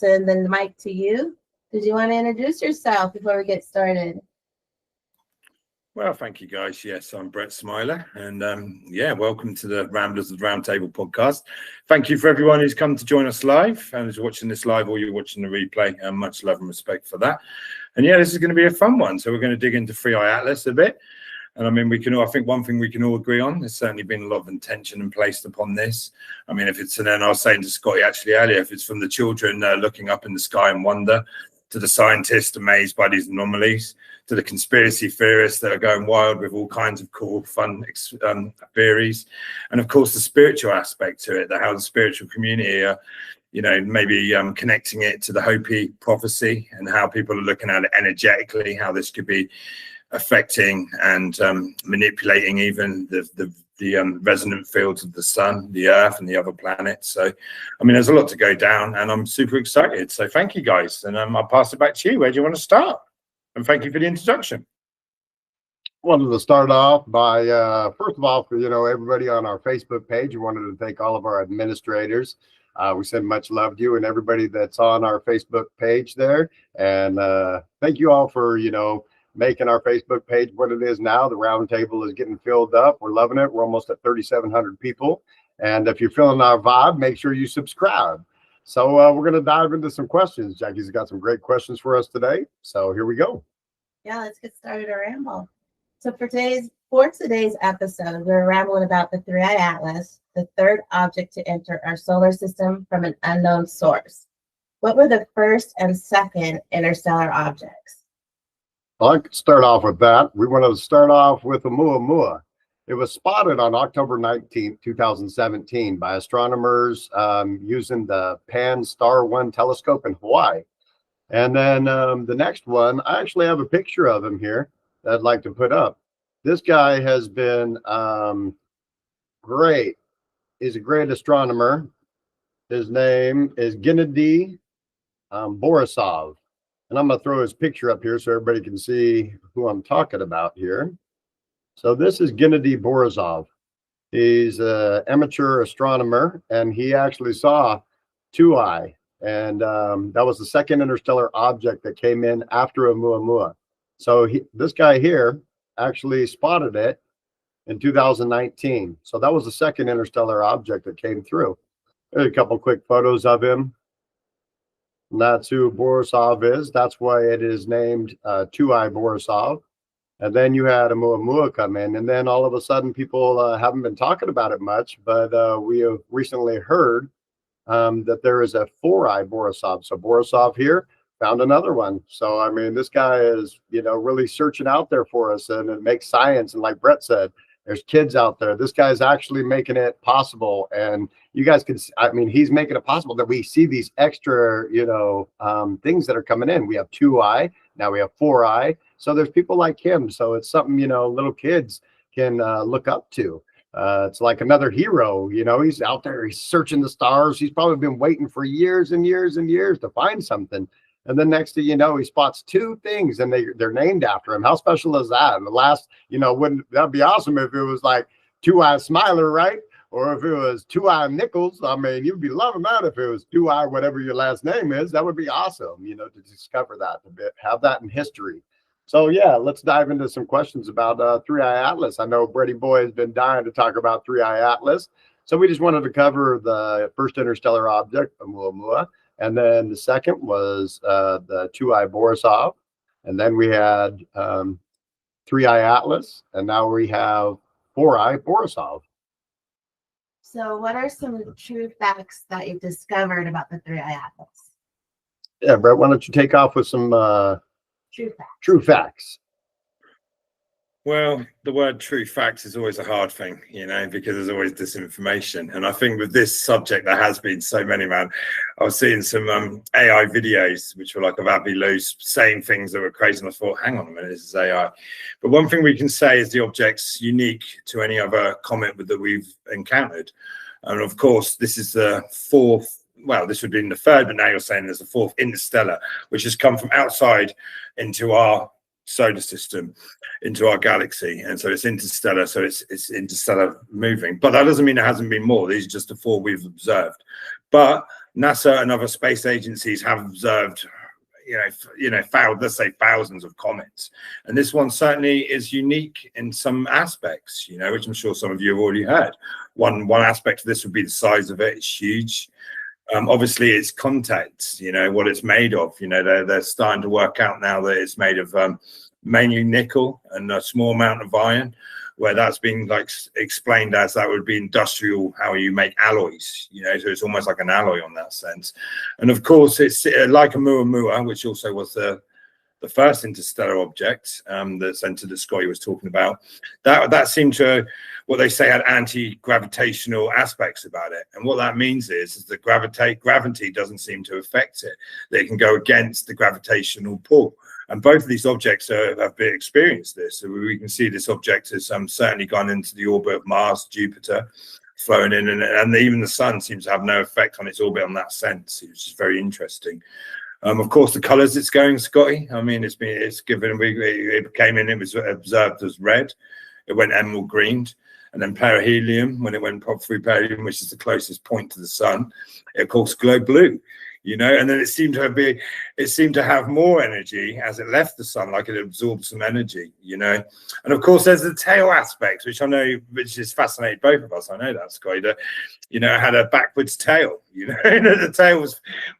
send the mic to you. Did you want to introduce yourself before we get started? Well, thank you, guys. Yes, I'm Brett Smiler, and yeah, welcome to the Ramblers of the Roundtable podcast. Thank you for everyone who's come to join us live and who's watching this live or you're watching the replay, and much love and respect for that. And yeah, this is going to be a fun one. So we're going to dig into 3i Atlas a bit. And I mean, I think one thing we can all agree on, there's certainly been a lot of intention and placed upon this. I mean, if it's, and then I was saying to Scotty actually earlier, if it's from the children looking up in the sky in wonder, to the scientists amazed by these anomalies, to the conspiracy theorists that are going wild with all kinds of cool, fun theories, and of course the spiritual aspect to it, how the spiritual community are, you know, maybe connecting it to the Hopi prophecy and how people are looking at it energetically, how this could be affecting and manipulating even the resonant fields of the sun, the earth, and the other planets. So, I mean, there's a lot to go down, and I'm super excited. So thank you, guys. And I'll pass it back to you. Where do you want to start? And thank you for the introduction. Wanted to start off by, first of all, for, you know, everybody on our Facebook page. We wanted to thank all of our administrators. We send much love to you and everybody that's on our Facebook page there. And thank you all for, you know, making our Facebook page what it is now. The roundtable is getting filled up. We're loving it. We're almost at 3,700 people. And if you're feeling our vibe, make sure you subscribe. So we're going to dive into some questions. Jackie's got some great questions for us today. So here we go. Yeah, let's get started our ramble. So for today's episode, we're rambling about the 3i Atlas, the third object to enter our solar system from an unknown source. What were the first and second interstellar objects? Well, I could start off with that. We want to start off with Oumuamua. It was spotted on October 19th, 2017 by astronomers using the Pan-STAR 1 telescope in Hawaii. And then the next one, I actually have a picture of him here that I'd like to put up. This guy has been great. He's a great astronomer. His name is Gennady Borisov. And I'm going to throw his picture up here so everybody can see who I'm talking about here. So this is Gennady Borisov. He's an amateur astronomer, and he actually saw 2i. And that was the second interstellar object that came in after Oumuamua. So this guy here actually spotted it in 2019. So that was the second interstellar object that came through. There's a couple quick photos of him. And that's who Borisov is. That's why it is named 2i Borisov. And then you had Oumuamua come in, and then all of a sudden people haven't been talking about it much, but we have recently heard that there is a 4i Borisov. So Borisov here found another one. So I mean, this guy is, you know, really searching out there for us, and it makes science. And like Brett said, there's kids out there. This guy's actually making it possible, and you guys can. I mean, he's making it possible that we see these extra, you know, things that are coming in. We have 2i, now we have 4i. So there's people like him. So it's something, you know, little kids can look up to. It's like another hero. You know, he's out there. He's searching the stars. He's probably been waiting for years and years and years to find something. And then next thing you know, he spots two things, and they're named after him. How special is that? And the last, you know, wouldn't that'd be awesome if it was like 2i Smiler, right? Or if it was 2i Nichols. I mean, you'd be loving that if it was 2i whatever your last name is. That would be awesome, you know, to discover that, to have that in history. So yeah, let's dive into some questions about 3i Atlas. I know Brady Boy has been dying to talk about 3i Atlas. So we just wanted to cover the first interstellar object, Oumuamua. And then the second was the 2i Borisov. And then we had 3i Atlas. And now we have 4i Borisov. So what are some true facts that you've discovered about the 3i Atlas? Yeah, Brett, why don't you take off with some true facts. Well, the word true facts is always a hard thing, you know, because there's always disinformation. And I think with this subject, there has been so many, man. I was seeing some AI videos, which were like of Avi Loeb saying things that were crazy. And I thought, hang on a minute, this is AI. But one thing we can say is the object's unique to any other comet that we've encountered. And of course, this is the fourth, well, this would be in the third, but now you're saying there's a fourth interstellar, which has come from outside into our solar system, into our galaxy. And so it's interstellar, so it's interstellar moving. But that doesn't mean there hasn't been more. These are just the four we've observed. But NASA and other space agencies have observed, let's say thousands of comets, and this one certainly is unique in some aspects, which I'm sure some of you have already heard. One aspect of this would be the size of it. It's huge. Obviously, its content, what it's made of. They're starting to work out now that it's made of mainly nickel and a small amount of iron, where that's being explained as that would be industrial, how you make alloys, so it's almost like an alloy on that sense. And of course, it's like Oumuamua, which also was the first interstellar object that's entered that Scotty was talking about. That seemed to, what they say, had anti-gravitational aspects about it. And what that means is that gravity doesn't seem to affect it. They can go against the gravitational pull. And both of these objects have experienced this. So we can see this object has certainly gone into the orbit of Mars, Jupiter, flown in, and even the sun seems to have no effect on its orbit on that sense, which is very interesting. Of course, the colors it's going, Scotty. I mean, it came in, it was observed as red. It went emerald green. And then perihelion, when it went through perihelion, which is the closest point to the sun, it of course glowed blue. And then it seemed to have more energy as it left the sun, like it absorbed some energy, And of course, there's the tail aspect, which has fascinated both of us. I know that, Scotty, that, it had a backwards tail, the tail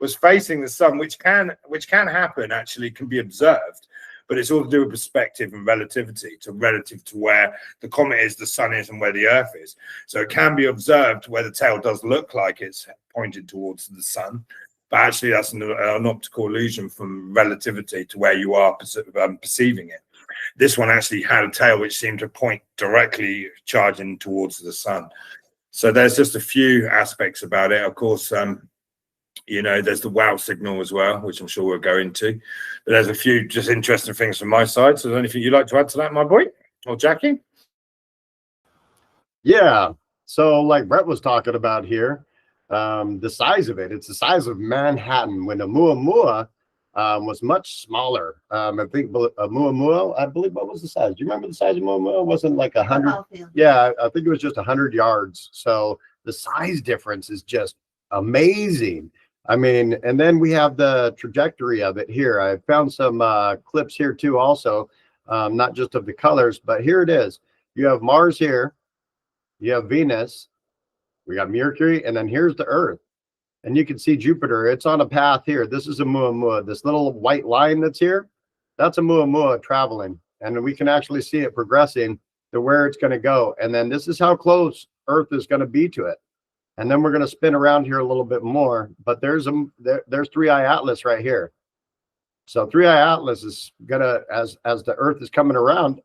was facing the sun, which can happen, actually, can be observed. But it's all to do with perspective and relativity, relative to where the comet is, the sun is, and where the Earth is. So it can be observed where the tail does look like it's pointed towards the sun. But actually, that's an optical illusion from relativity to where you are perceiving it. This one actually had a tail which seemed to point directly charging towards the sun. So there's just a few aspects about it. Of course, there's the wow signal as well, which I'm sure we'll go into. But there's a few just interesting things from my side. So is there anything you'd like to add to that, my boy? Or Jackie? Yeah. So like Brett was talking about here, the size of it, it's the size of Manhattan, when Oumuamua was much smaller. I think Oumuamua, I believe, what was the size? Do you remember the size of Oumuamua? It wasn't like 100. Yeah, I think it was just 100 yards. So the size difference is just amazing. I mean, and then we have the trajectory of it here. I found some clips here too also, not just of the colors, but here it is. You have Mars here, you have Venus, we got Mercury, and then here's the Earth. And you can see Jupiter. It's on a path here. This is Oumuamua. This little white line that's here, that's Oumuamua traveling. And we can actually see it progressing to where it's going to go. And then this is how close Earth is going to be to it. And then we're going to spin around here a little bit more. But there's 3i Atlas right here. So 3i Atlas is going to, as the Earth is coming around,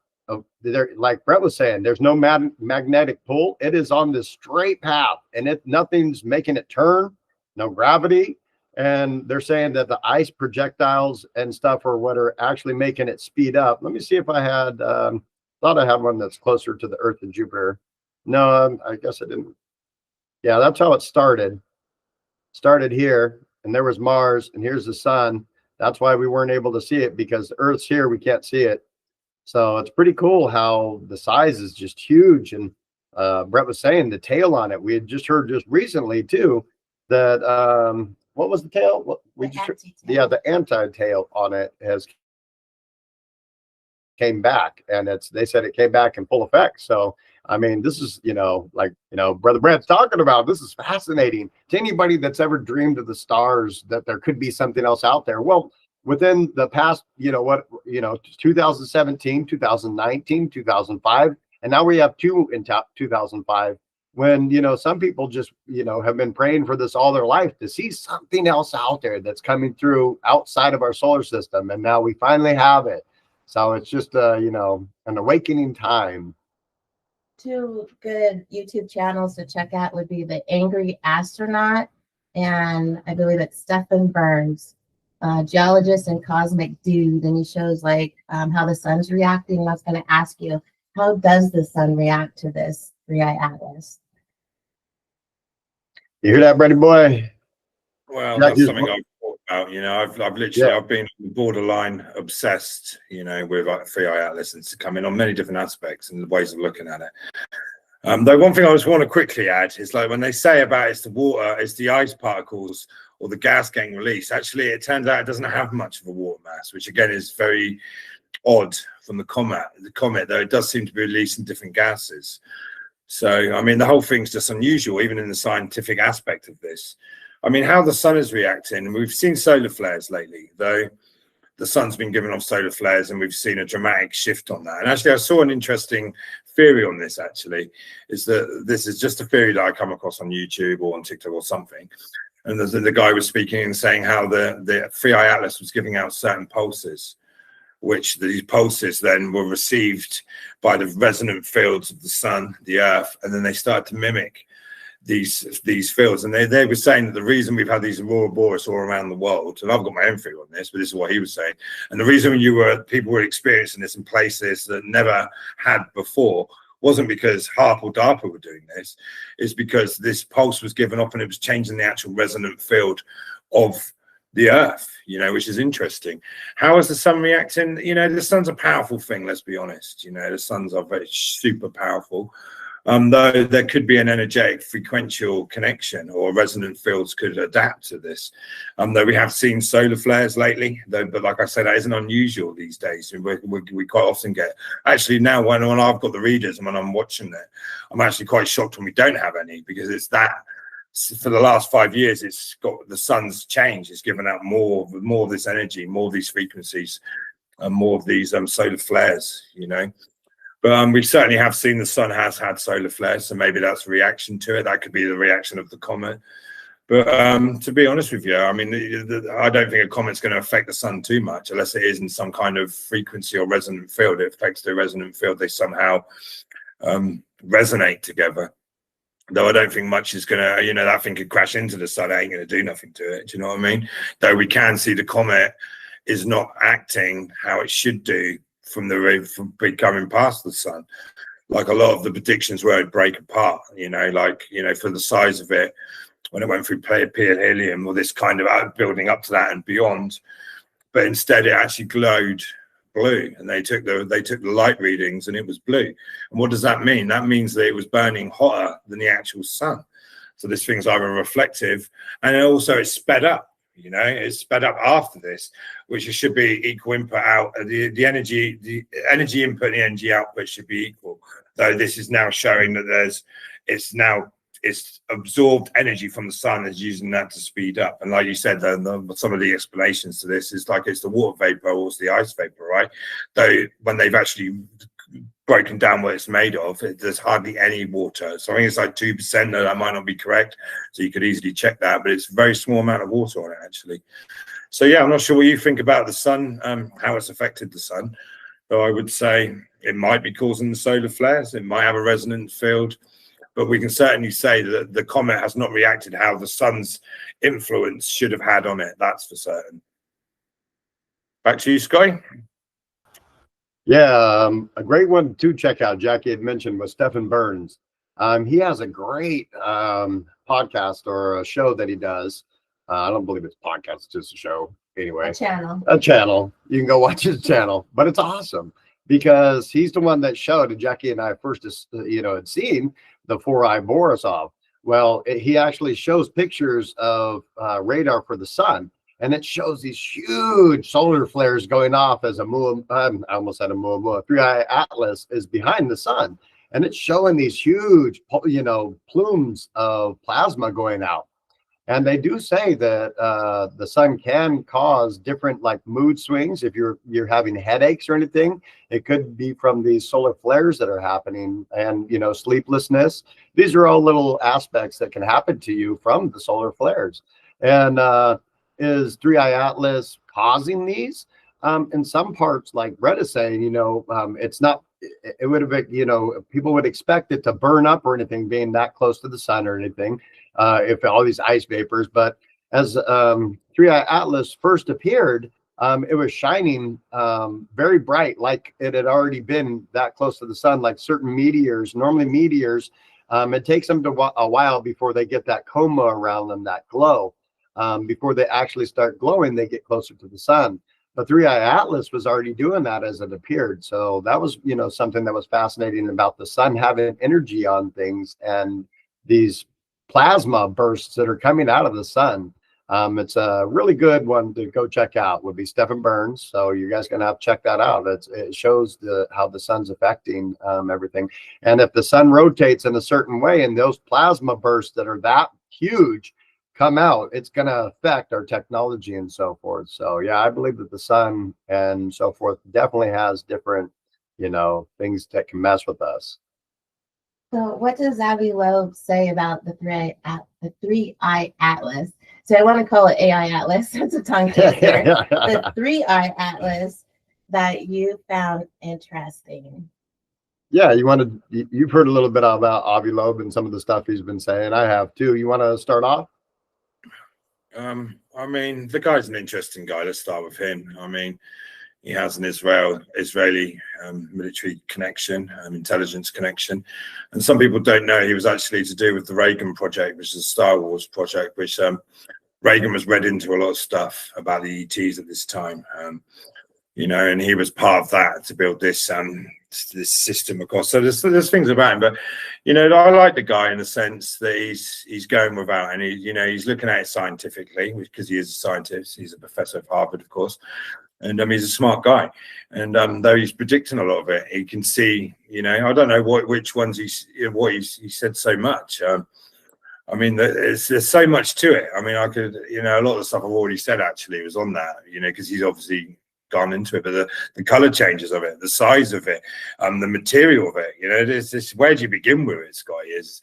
like Brett was saying, there's no magnetic pull. It is on this straight path, and nothing's making it turn, no gravity. And they're saying that the ice projectiles and stuff are what are actually making it speed up. Let me see if I had, thought I had one that's closer to the Earth than Jupiter. No, I guess I didn't. Yeah, that's how it started. Started here, and there was Mars, and here's the sun. That's why we weren't able to see it, because the Earth's here, we can't see it. So it's pretty cool how the size is just huge. And Brett was saying the tail on it. We had just heard just recently too that what was the tail? The anti-tail on it has came back, and they said it came back in full effect. So I mean, this is Brother Brett's talking about. This is fascinating to anybody that's ever dreamed of the stars, that there could be something else out there. Well, within the past, 2017, 2019, 2005, and now we have two in 2005, when, some people just, have been praying for this all their life, to see something else out there that's coming through outside of our solar system. And now we finally have it. So it's just, an awakening time. Two good YouTube channels to check out would be The Angry Astronaut, and I believe it's Stephen Burns, geologist and cosmic dude, and he shows how the sun's reacting. And I was going to ask you, how does the sun react to this 3i Atlas? You hear that, Brady boy? Well, that's something I've thought about. I've literally I've been borderline obsessed, with 3i Atlas, and it's coming on many different aspects and ways of looking at it. Though one thing I just want to quickly add is like when they say about it's the water, it's the ice particles or the gas getting released, actually it turns out it doesn't have much of a water mass, which again is very odd from the comet, though it does seem to be releasing different gases. So, I mean, the whole thing's just unusual, even in the scientific aspect of this. I mean, how the sun is reacting, we've seen solar flares lately, though the sun's been giving off solar flares and we've seen a dramatic shift on that. And actually, I saw an interesting theory on this, actually, is that this is just a theory that I come across on YouTube or on TikTok or something. And the guy was speaking and saying how the 3i Atlas was giving out certain pulses, which these pulses then were received by the resonant fields of the sun, the earth, and then they started to mimic these fields. And they were saying that the reason we've had these aurora borealis all around the world, and I've got my own theory on this, but this is what he was saying, and the reason people were experiencing this in places that never had before wasn't because HAARP or DARPA were doing this, it's because this pulse was given up and it was changing the actual resonant field of the earth, you know, which is interesting. How is the sun reacting? You know, the sun's a powerful thing, let's be honest. You know, the suns are very super powerful. Though there could be an energetic frequential connection or resonant fields could adapt to this. Though we have seen solar flares lately, though, but like I said, that isn't unusual these days. We quite often get, actually now when I've got the readers and when I'm watching it, I'm actually quite shocked when we don't have any, because it's that, for the last 5 years, it's got, the sun's changed. It's given out more of this energy, more of these frequencies, and more of these solar flares, you know. But we certainly have seen the sun has had solar flares, so maybe that's a reaction to it. That could be the reaction of the comet. But to be honest with you, I mean, I don't think a comet's going to affect the sun too much, unless it is in some kind of frequency or resonant field. It affects the resonant field. They somehow resonate together. Though I don't think much is going to, you know, that thing could crash into the sun. It ain't going to do nothing to it. Do you know what I mean? Though we can see the comet is not acting how it should do from coming past the sun. Like a lot of the predictions where it break apart, you know, like, you know, for the size of it, when it went through perihelion or this kind of building up to that and beyond, but instead it actually glowed blue, and they took the light readings and it was blue. And what does that mean? That means that it was burning hotter than the actual sun. So this thing's either reflective, and also it's sped up. You know, it's sped up after this, which should be equal input out. The energy input and the energy output should be equal. Though this is now showing that it's absorbed energy from the sun, is using that to speed up. And like you said, some of the explanations to this is like it's the water vapor or it's the ice vapor, right? Though when they've actually broken down what it's made of, there's hardly any water. So I think it's like 2%. No, that might not be correct. So you could easily check that, but it's a very small amount of water on it, actually. So yeah, I'm not sure what you think about the sun, how it's affected the sun. Though I would say it might be causing the solar flares. It might have a resonant field, but we can certainly say that the comet has not reacted how the sun's influence should have had on it. That's for certain. Back to you, Sky. Yeah, a great one to check out, Jackie had mentioned, was Stephen Burns. He has a great podcast or a show that he does. I don't believe it's podcast, it's just a show. Anyway, a channel. You can go watch his channel, but it's awesome because he's the one that showed, and Jackie and I first, had seen the 4i Borisov. Well, he actually shows pictures of radar for the sun. And it shows these huge solar flares going off as I almost said Oumuamua, 3i Atlas is behind the sun. And it's showing these huge, plumes of plasma going out. And they do say that the sun can cause different like mood swings. If you're having headaches or anything, it could be from these solar flares that are happening, and sleeplessness. These are all little aspects that can happen to you from the solar flares. And is 3i Atlas causing these? In some parts, like Brett is saying, it's not. It would have, people would expect it to burn up or anything, being that close to the sun or anything. If all these ice vapors, but as 3i Atlas first appeared, it was shining very bright, like it had already been that close to the sun. Like certain meteors, normally meteors, it takes them a while before they get that coma around them, that glow. Before they actually start glowing, they get closer to the sun. the three-eye atlas was already doing that as it appeared. So that was, you know, something that was fascinating about the sun having energy on things, and these plasma bursts that are coming out of the sun. It's a really good one to go check out, would be Stephen Burns. So you guys gonna have to check that out. It shows how the sun's affecting everything. And if the sun rotates in a certain way and those plasma bursts that are that huge come out, it's going to affect our technology and so forth. So yeah, I believe that the sun and so forth definitely has different, you know, things that can mess with us. So what does Avi Loeb say about the three-eye atlas? So I want to call it AI Atlas. That's a tongue twister. The three-eye atlas that you found interesting. Yeah, you've heard a little bit about Avi Loeb and some of the stuff he's been saying. I have too. You want to start off? I mean, the guy's an interesting guy. Let's start with him. I mean, he has an Israeli military connection, intelligence connection. And some people don't know he was actually to do with the Reagan project, which is a Star Wars project, which Reagan was read into a lot of stuff about the ETs at this time. You know, and he was part of that to build this this system across. So there's things about him, but you know, I like the guy in the sense that he's going without, and he's looking at it scientifically, because he is a scientist. He's a professor of Harvard, of course, and he's a smart guy. And though he's predicting a lot of it, he can see. You know, I don't know which ones he said so much. I mean, there's so much to it. I mean, I could, you know, a lot of the stuff I've already said actually was on that. You know, because he's obviously gone into it, but the color changes of it, the size of it, the material of it, you know, there's this, where do you begin with it, Scotty? Is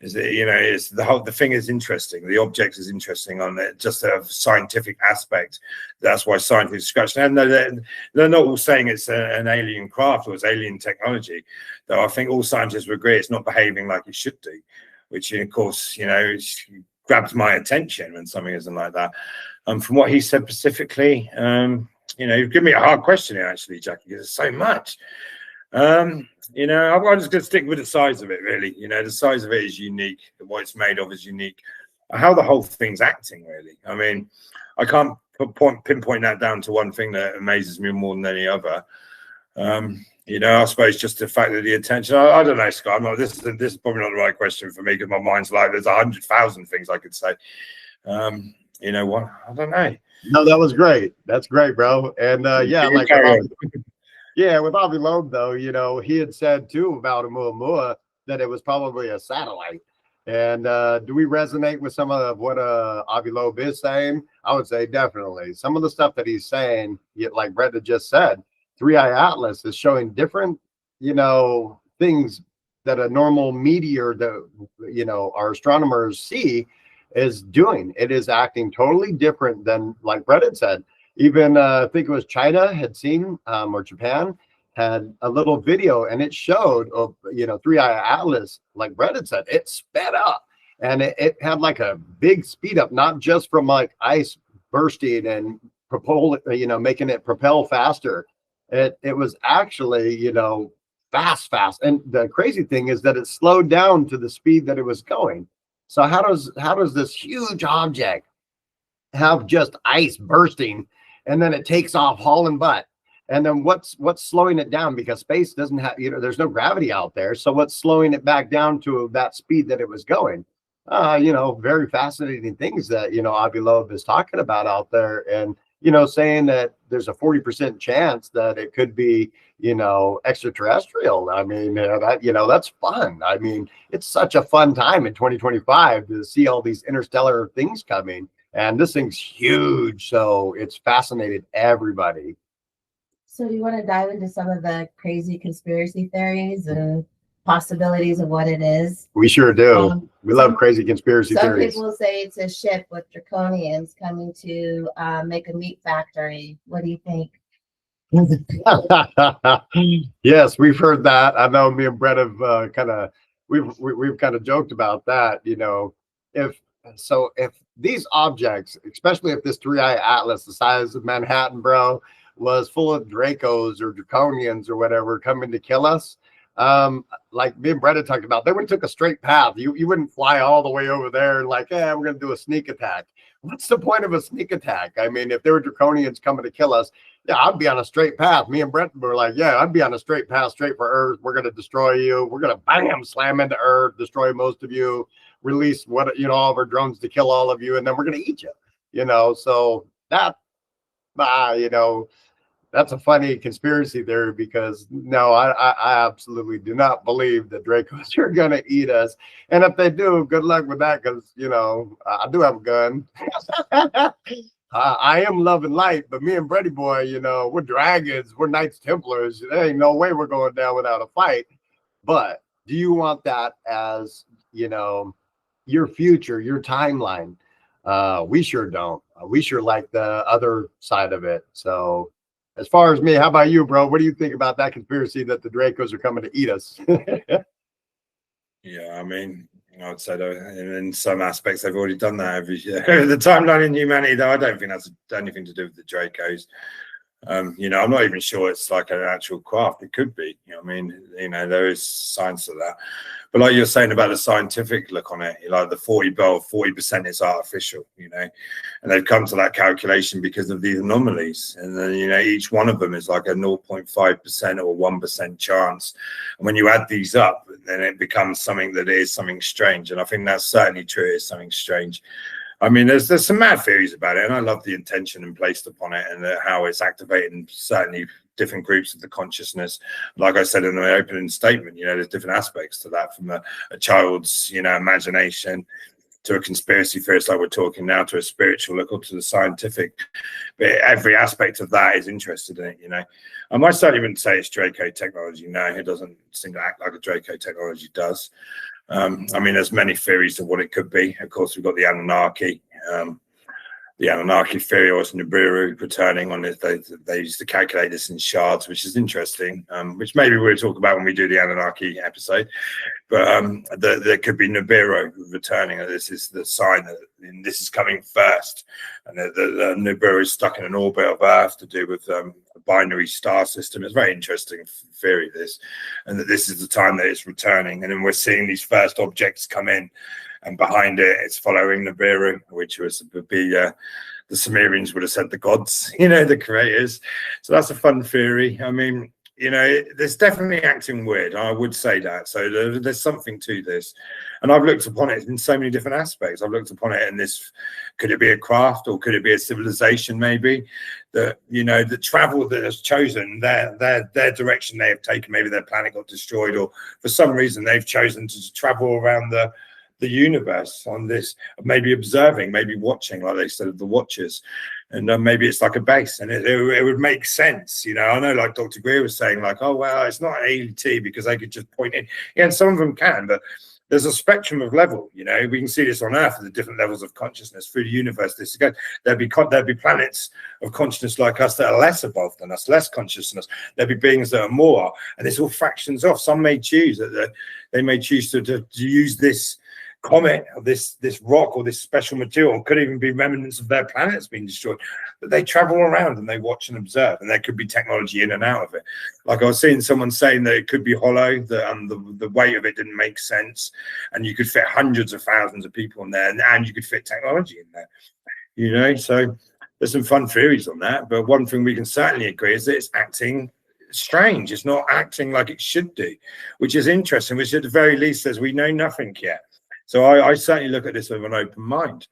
it, you know, it's the thing is interesting, the object is interesting on it, just a scientific aspect. That's why scientists scratch. And they're not all saying it's an alien craft or it's alien technology, though I think all scientists would agree it's not behaving like it should do, which of course, you know, grabs my attention when something isn't like that. From what he said specifically, you know, you give me a hard question here, actually, Jackie, because there's so much. You know, I'm just going to stick with the size of it, really. You know, the size of it is unique. What it's made of is unique. How the whole thing's acting, really. I mean, I can't pinpoint that down to one thing that amazes me more than any other. You know, I suppose just the fact that the attention. I don't know, Scott. This is probably not the right question for me, because my mind's like there's 100,000 things I could say. You know what? I don't know. No, that was great. That's great, bro. And yeah, like with Avi Loeb, though, you know, he had said too about Oumuamua that it was probably a satellite. And do we resonate with some of what Avi Loeb is saying? I would say definitely. Some of the stuff that he's saying, like Brenda just said, three-eye atlas is showing different, you know, things that a normal meteor that, you know, our astronomers see is doing. It is acting totally different than, like Brett had said. Even I think it was China had seen, or Japan had a little video, and it showed, you know, three-eye atlas, like Brett had said, it sped up, and it had like a big speed up, not just from like ice bursting and you know, making it propel faster. It was actually, you know, fast. And the crazy thing is that it slowed down to the speed that it was going. So how does this huge object have just ice bursting, and then it takes off hauling butt? And then what's slowing it down? Because space doesn't have, you know, there's no gravity out there. So what's slowing it back down to that speed that it was going? You know, very fascinating things that, you know, Avi Loeb is talking about out there, and, you know, saying that there's a 40% chance that it could be, you know, extraterrestrial. I mean, that, you know, that's fun. I mean, it's such a fun time in 2025 to see all these interstellar things coming, and this thing's huge. So it's fascinated everybody. So do you want to dive into some of the crazy conspiracy theories and possibilities of what it is? We sure do. We love crazy conspiracy theories. Some people say it's a ship with draconians coming to make a meat factory. What do you think? Yes, we've heard that. I know me and Brett have we've kind of joked about that. You know, if these objects, especially if this three-eye atlas the size of Manhattan, bro, was full of Dracos or draconians or whatever coming to kill us, like me and Brett talked about, they would have took a straight path. You wouldn't fly all the way over there and like, we're going to do a sneak attack. What's the point of a sneak attack? I mean, if there were draconians coming to kill us, Yeah, I'd be on a straight path. Me and Brent were like, yeah, I'd be on a straight path, straight for Earth. We're going to destroy you. We're going to bam, slam into Earth, destroy most of you, release what, you know, all of our drones to kill all of you, and then we're going to eat you, you know. So that, you know, that's a funny conspiracy theory, because no, I absolutely do not believe that Dracos are going to eat us. And if they do, good luck with that, because, you know, I do have a gun. I am love and light, but me and Brady Boy, you know, we're dragons, we're Knights Templars. There ain't no way we're going down without a fight. But do you want that as, you know, your future, your timeline? We sure don't. We sure like the other side of it. So as far as me, how about you, bro? What do you think about that conspiracy that the Dracos are coming to eat us? Yeah, I mean, I would say that in some aspects they've already done that every year. The timeline in humanity, though, I don't think that's anything to do with the Dracos. You know, I'm not even sure it's like an actual craft. It could be. You know, I mean, you know, there is science to that. But like you're saying about the scientific look on it, like the 40% is artificial, you know, and they've come to that calculation because of these anomalies. And then, you know, each one of them is like a 0.5% or 1% chance. And when you add these up, then it becomes something that is something strange. And I think that's certainly true. It's something strange. I mean, there's some mad theories about it, and I love the intention and placed upon it, and how it's activating certainly different groups of the consciousness. Like I said in the opening statement, you know, there's different aspects to that, from a child's, you know, imagination to a conspiracy theorist like we're talking now, to a spiritual look, or to the scientific. But every aspect of that is interested in it, you know. I might certainly wouldn't say it's Draco technology. No, it doesn't seem to act like a Draco technology does. I mean, there's many theories of what it could be. Of course, we've got the Anunnaki. The Anunnaki theory was Nibiru returning on it. They used to calculate this in shards, which is interesting, which maybe we'll talk about when we do the Anunnaki episode. But there could be Nibiru returning. This is the sign that this is coming first. And the Nibiru is stuck in an orbit of Earth to do with a binary star system. It's a very interesting theory, this. And that this is the time that it's returning. And then we're seeing these first objects come in. And behind it, it's following Nibiru, which would be the Sumerians would have said the gods, you know, the creators. So that's a fun theory. I mean, you know, there's definitely acting weird. I would say that. So there's something to this. And I've looked upon it in so many different aspects. I've looked upon it in this, could it be a craft, or could it be a civilization maybe? That, you know, the travel that has chosen, their direction they have taken, maybe their planet got destroyed, or for some reason they've chosen to travel around the universe on this, maybe observing, maybe watching, like they said, the watchers, and maybe it's like a base, and it would make sense, you know. I know, like Dr. Greer was saying, like, oh well, it's not AET because they could just point in. Yeah, and some of them can, but there's a spectrum of level, you know. We can see this on Earth, the different levels of consciousness through the universe. This again, there'd be planets of consciousness like us that are less evolved than us, less consciousness. There'd be beings that are more, and this all fractions off. Some may choose that they may choose to use this comet, or this rock, or this special material, could even be remnants of their planets being destroyed, but they travel around and they watch and observe, and there could be technology in and out of it. Like I was seeing someone saying that it could be hollow, that the weight of it didn't make sense, and you could fit hundreds of thousands of people in there, and you could fit technology in there, you know. So there's some fun theories on that, but one thing we can certainly agree is that it's acting strange. It's not acting like it should do, which is interesting, which at the very least says we know nothing yet. So I certainly look at this with an open mind.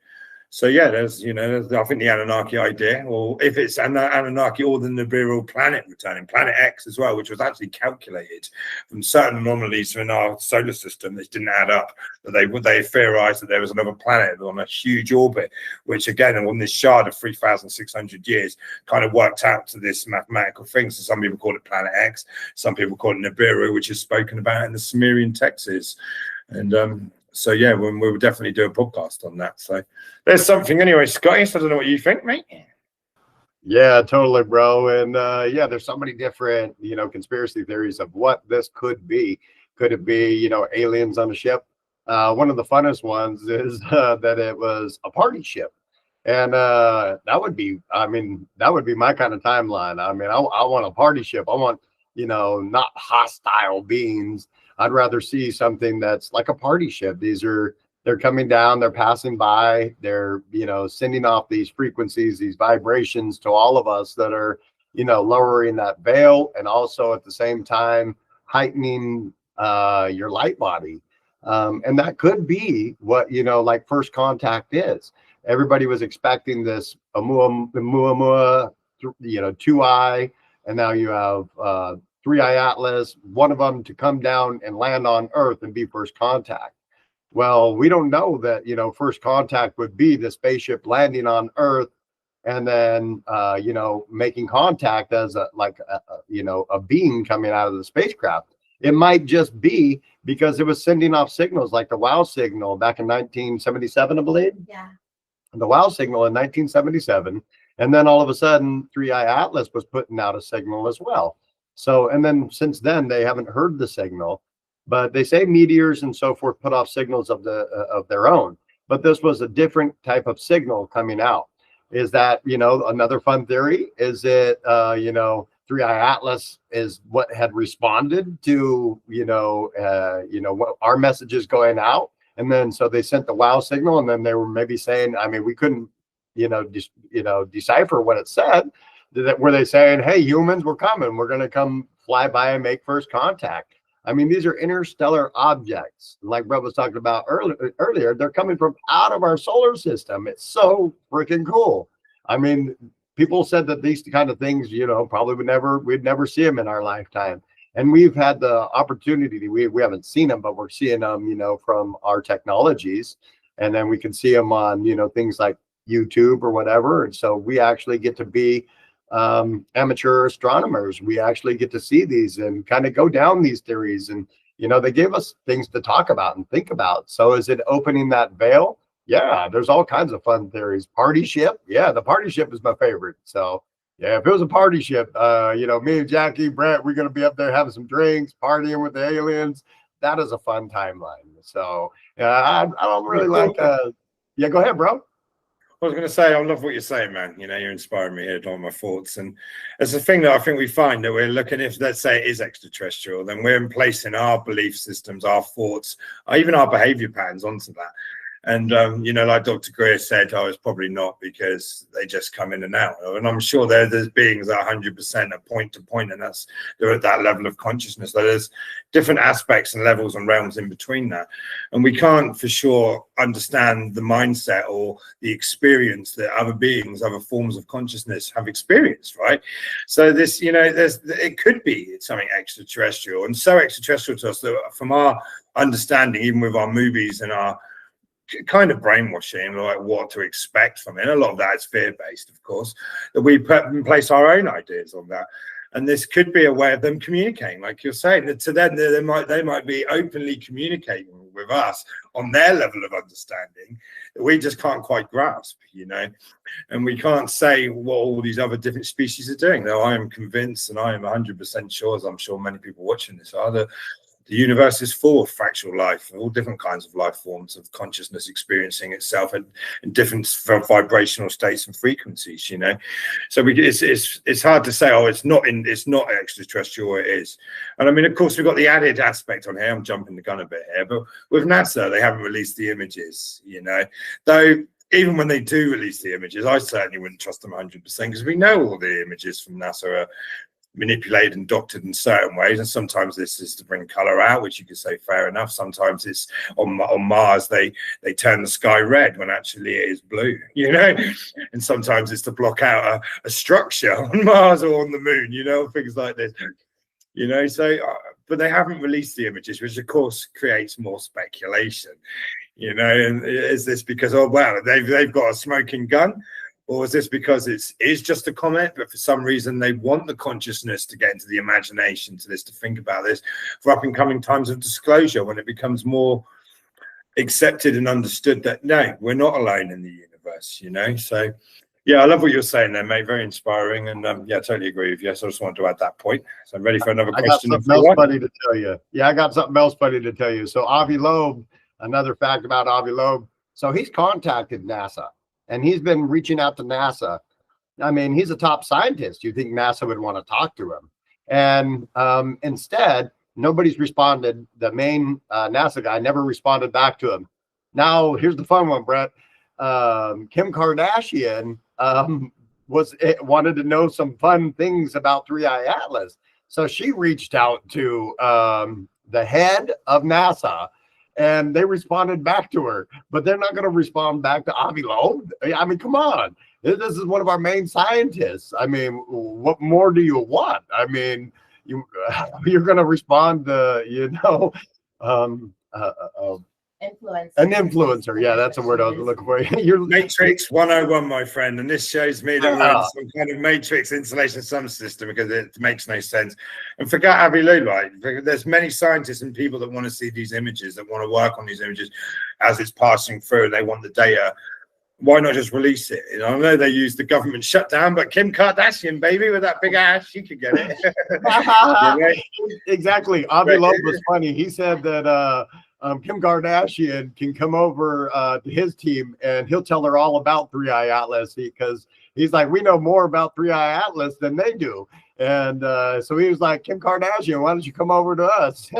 So yeah, there's, you know, I think the Anunnaki idea, or if it's an Anunnaki or the Nibiru planet returning, Planet X as well, which was actually calculated from certain anomalies in our solar system that didn't add up. That they theorized that there was another planet on a huge orbit, which again, on this shard of 3,600 years, kind of worked out to this mathematical thing. So some people call it Planet X, some people call it Nibiru, which is spoken about in the Sumerian texts. And so yeah, we will definitely do a podcast on that. So there's something anyway, Scotty. So I don't know what you think, mate. Yeah, totally, bro. And yeah, there's so many different, you know, conspiracy theories of what this could be. Could it be, you know, aliens on a ship? One of the funnest ones is that it was a party ship. And that would be, I mean, that would be my kind of timeline. I mean, I want a party ship. I want, you know, not hostile beings. I'd rather see something that's like a party ship. They're coming down, they're passing by, they're, you know, sending off these frequencies, these vibrations to all of us that are lowering that veil, and also at the same time heightening your light body. And that could be what, like first contact is. Everybody was expecting this Oumuamua, 2-eye, and now you have 3-eye Atlas, one of them to come down and land on Earth and be first contact. Well, we don't know that, first contact would be the spaceship landing on Earth and then, making contact as a being coming out of the spacecraft. It might just be because it was sending off signals like the WOW signal back in 1977, I believe. Yeah. The WOW signal in 1977. And then all of a sudden, 3-eye Atlas was putting out a signal as well. So, and then since then, they haven't heard the signal. But they say meteors and so forth put off signals of their own. But this was a different type of signal coming out. Is that, another fun theory? Is it, 3-eye Atlas is what had responded to, what our messages going out. And then so they sent the WOW signal, and then they were maybe saying, we couldn't, decipher what it said. Were they saying, hey, humans, we're coming. We're going to come fly by and make first contact. These are interstellar objects. Like Brett was talking about earlier, they're coming from out of our solar system. It's so freaking cool. People said that these kind of things, probably we'd never see them in our lifetime. And we've had the opportunity, we haven't seen them, but we're seeing them, from our technologies. And then we can see them on, things like YouTube or whatever. And so we actually get to be amateur astronomers. We actually get to see these and kind of go down these theories. And, they give us things to talk about and think about. So is it opening that veil? Yeah, there's all kinds of fun theories. Party ship. Yeah, the party ship is my favorite. So yeah, if it was a party ship, me and Jackie, Brett, we're going to be up there having some drinks, partying with the aliens. That is a fun timeline. So I don't really like, yeah, go ahead, bro. I was going to say, I love what you're saying, man. You're inspiring me here to all my thoughts. And it's a thing that I think we find that we're looking, if let's say it is extraterrestrial, then we're placing our belief systems, our thoughts, even our behavior patterns onto that. And, like Dr. Greer said, it's probably not because they just come in and out. And I'm sure there's beings that 100% are point to point, and they're at that level of consciousness. So there's different aspects and levels and realms in between that. And we can't for sure understand the mindset or the experience that other beings, other forms of consciousness have experienced, right? So this, it could be something extraterrestrial, and so extraterrestrial to us that from our understanding, even with our movies and our kind of brainwashing, like what to expect from it. A lot of that is fear-based, of course, that we put in place our own ideas on that. And this could be a way of them communicating, like you're saying, that to them they might be openly communicating with us on their level of understanding that we just can't quite grasp, and we can't say what all these other different species are doing. Though I am convinced, and I am 100% sure, as I'm sure many people watching this are, that the universe is full of fractal life, all different kinds of life forms of consciousness experiencing itself in different vibrational states and frequencies, So it's hard to say, it's not extraterrestrial, or it is. And of course, we've got the added aspect on here. I'm jumping the gun a bit here, but with NASA, they haven't released the images, though. Even when they do release the images, I certainly wouldn't trust them 100% because we know all the images from NASA are manipulated and doctored in certain ways, and sometimes this is to bring color out, which you could say fair enough. Sometimes it's on Mars they turn the sky red when actually it is blue, and sometimes it's to block out a structure on Mars or on the moon, things like this, so but they haven't released the images, which of course creates more speculation, and is this because they've got a smoking gun? Or is this because it is just a comment, but for some reason they want the consciousness to get into the imagination to think about this for up and coming times of disclosure, when it becomes more accepted and understood that, no, we're not alone in the universe, So, yeah, I love what you're saying there, mate. Very inspiring. And yeah, I totally agree with you. So I just wanted to add that point. So I'm ready for another question. I got something else funny to tell you. Yeah, I got something else funny to tell you. So Avi Loeb, another fact about Avi Loeb. So he's contacted NASA. And he's been reaching out to NASA. He's a top scientist. You think NASA would want to talk to him. And instead, nobody's responded. The main NASA guy never responded back to him. Now, here's the fun one, Brett. Kim Kardashian wanted to know some fun things about Three Eye Atlas. So she reached out to the head of NASA, and they responded back to her. But they're not going to respond back to Avi Loeb. I mean, come on. This is one of our main scientists. I mean, what more do you want? I mean, you're going to respond to, Influence. an influencer. Yeah, that's a word I was looking for. You're Matrix 101, my friend, and this shows me that we're Yeah. in some kind of matrix installation some system because it makes no sense. And forget Avi Loeb, right? There's many scientists and people that want to see these images, that want to work on these images as it's passing through, and they want the data. Why not just release it? You know, I know they use the government shutdown, but Kim Kardashian, baby, with that big ass, she could get it. Exactly. Avi Loeb was funny. He said that Kim Kardashian can come over to his team and he'll tell her all about Three Eye Atlas, because he's like, we know more about Three Eye Atlas than they do. And so he was like, Kim Kardashian, why don't you come over to us?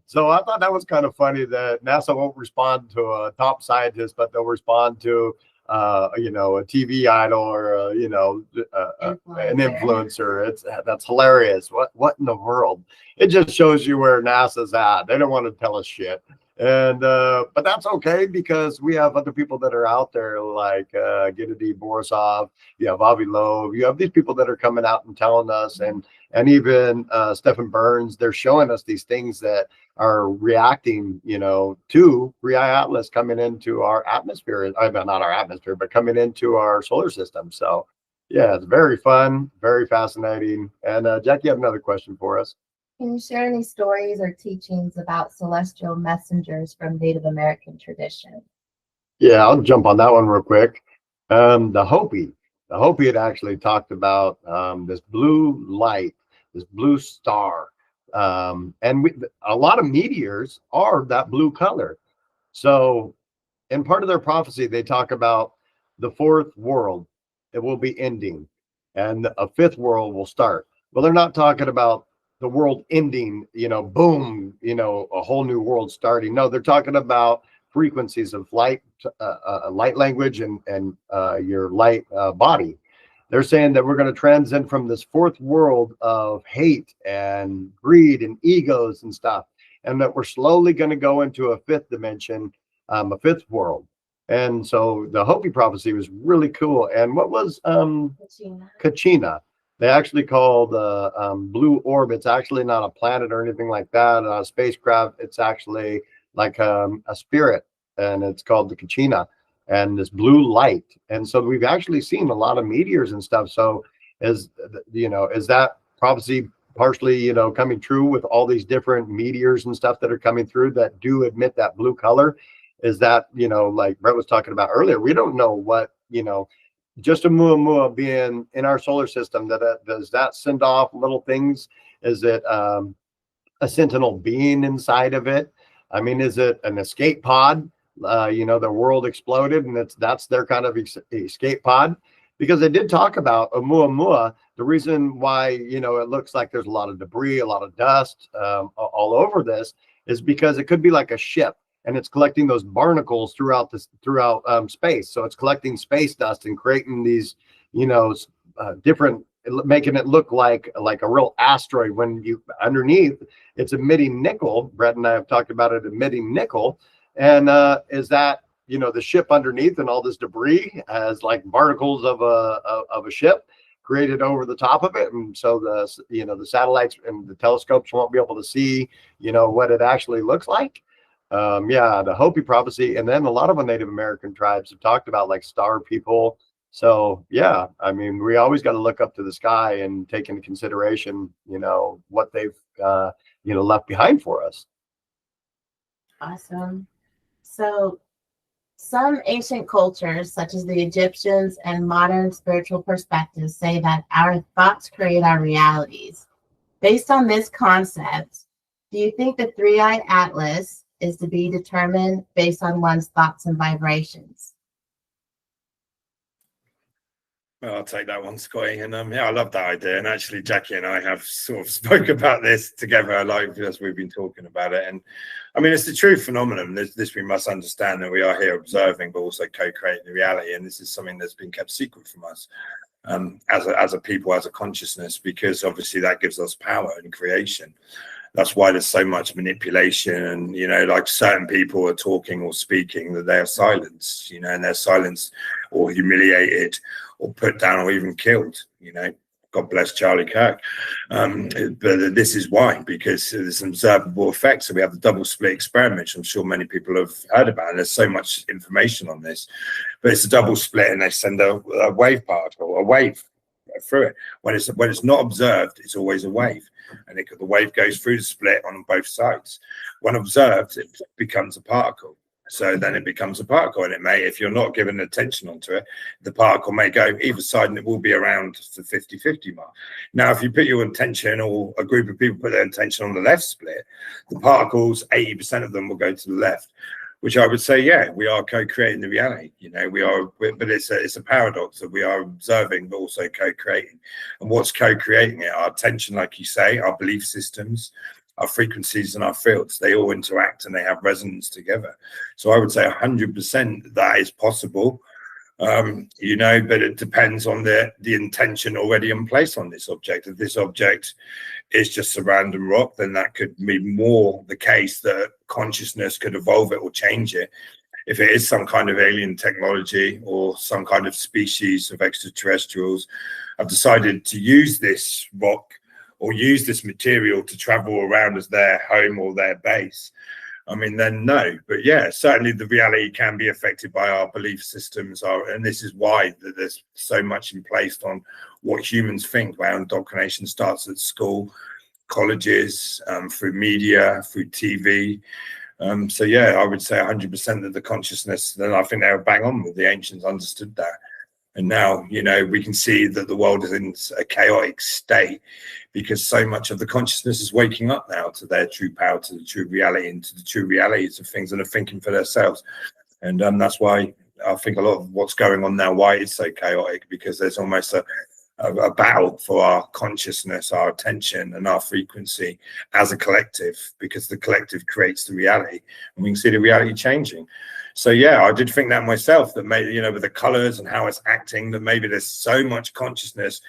So I thought that was kind of funny that NASA won't respond to a top scientist, but they'll respond to a TV idol or an influencer. That's hilarious. What in the world? It just shows you where NASA's at. They don't want to tell us shit. And but that's okay, because we have other people that are out there like Gennady Borisov, you have Avi Loeb, you have these people that are coming out and telling us, and even Stephen Burns, they're showing us these things that are reacting, to Three Eye Atlas coming into our atmosphere. Not our atmosphere, but coming into our solar system. So yeah, it's very fun, very fascinating. And Jack, you have another question for us? Can you share any stories or teachings about celestial messengers from Native American tradition? Yeah, I'll jump on that one real quick. The Hopi had actually talked about this blue light, this blue star. And a lot of meteors are that blue color. So in part of their prophecy, they talk about the fourth world, it will be ending, and a fifth world will start. Well, they're not talking about the world ending, boom, a whole new world starting. No, they're talking about frequencies of light, light language, and your light body. They're saying that we're going to transcend from this fourth world of hate and greed and egos and stuff, and that we're slowly going to go into a fifth dimension, a fifth world. And so the Hopi prophecy was really cool. And what was Kachina? They actually call the blue orb. It's actually not a planet or anything like that, a spacecraft. It's actually like a spirit, and it's called the kachina, and this blue light. And so we've actually seen a lot of meteors and stuff. So is that prophecy partially, coming true with all these different meteors and stuff that are coming through that do emit that blue color? Is that, like Brett was talking about earlier, we don't know what, just Oumuamua being in our solar system, does that send off little things? Is it a sentinel being inside of it? I mean, is it an escape pod? The world exploded and that's their kind of escape pod, because they did talk about Oumuamua. The reason why, it looks like there's a lot of debris, a lot of dust all over this, is because it could be like a ship, and it's collecting those barnacles throughout space. So it's collecting space dust and creating these, different, making it look like a real asteroid. When you underneath, it's emitting nickel. Brett and I have talked about it emitting nickel. And is that, the ship underneath and all this debris has like barnacles of a ship created over the top of it. And so the satellites and the telescopes won't be able to see, what it actually looks like. The Hopi prophecy, and then a lot of the Native American tribes have talked about like star people. So yeah, I mean, we always got to look up to the sky and take into consideration, what they've left behind for us. Awesome. So some ancient cultures, such as the Egyptians and modern spiritual perspectives, say that our thoughts create our realities. Based on this concept, do you think the three-eyed atlas is to be determined based on one's thoughts and vibrations? Well, I'll take that one, Scotty. And yeah, I love that idea. And actually, Jackie and I have sort of spoke about this together, like as we've been talking about it. And I mean, it's the true phenomenon. This we must understand that we are here observing, but also co-creating the reality. And this is something that's been kept secret from us as a people, as a consciousness, because obviously that gives us power in creation. That's why there's so much manipulation, and like certain people are talking or speaking that they are silenced, and they're silenced or humiliated or put down or even killed. God bless Charlie Kirk. But this is why, because there's an observable effect. So we have the double split experiment, which I'm sure many people have heard about, and there's so much information on this. But it's a double split, and they send a wave particle, a wave through it. When it's not observed, it's always a wave, and the wave goes through the split on both sides. When observed, it becomes a particle. So then it becomes a particle, and it may, if you're not giving attention onto it, the particle may go either side, and it will be around the 50-50 mark. Now, if you put your intention, or a group of people put their intention on the left split, the particles, 80% of them will go to the left, which I would say, yeah, we are co-creating the reality. But it's a paradox that we are observing, but also co-creating. And what's co-creating it? Our attention, like you say, our belief systems, our frequencies and our fields, they all interact and they have resonance together. So I would say 100% that is possible, but it depends on the intention already in place on this object. If this object is just a random rock, then that could be more the case that consciousness could evolve it or change it. If it is some kind of alien technology or some kind of species of extraterrestrials have decided to use this rock or use this material to travel around as their home or their base, I mean, then no. But yeah, certainly the reality can be affected by our belief systems, and this is why there's so much in place on what humans think. Where indoctrination starts at school, colleges, through media, through TV. So yeah, I would say 100% of the consciousness, then I think they were bang on with the ancients understood that. And now, we can see that the world is in a chaotic state because so much of the consciousness is waking up now to their true power, to the true reality, and to the true realities of things, and are thinking for themselves. And that's why I think a lot of what's going on now, why it's so chaotic, because there's almost a battle for our consciousness, our attention, and our frequency as a collective, because the collective creates the reality, and we can see the reality changing. So yeah, I did think that myself, that maybe, with the colors and how it's acting, that maybe there's so much consciousness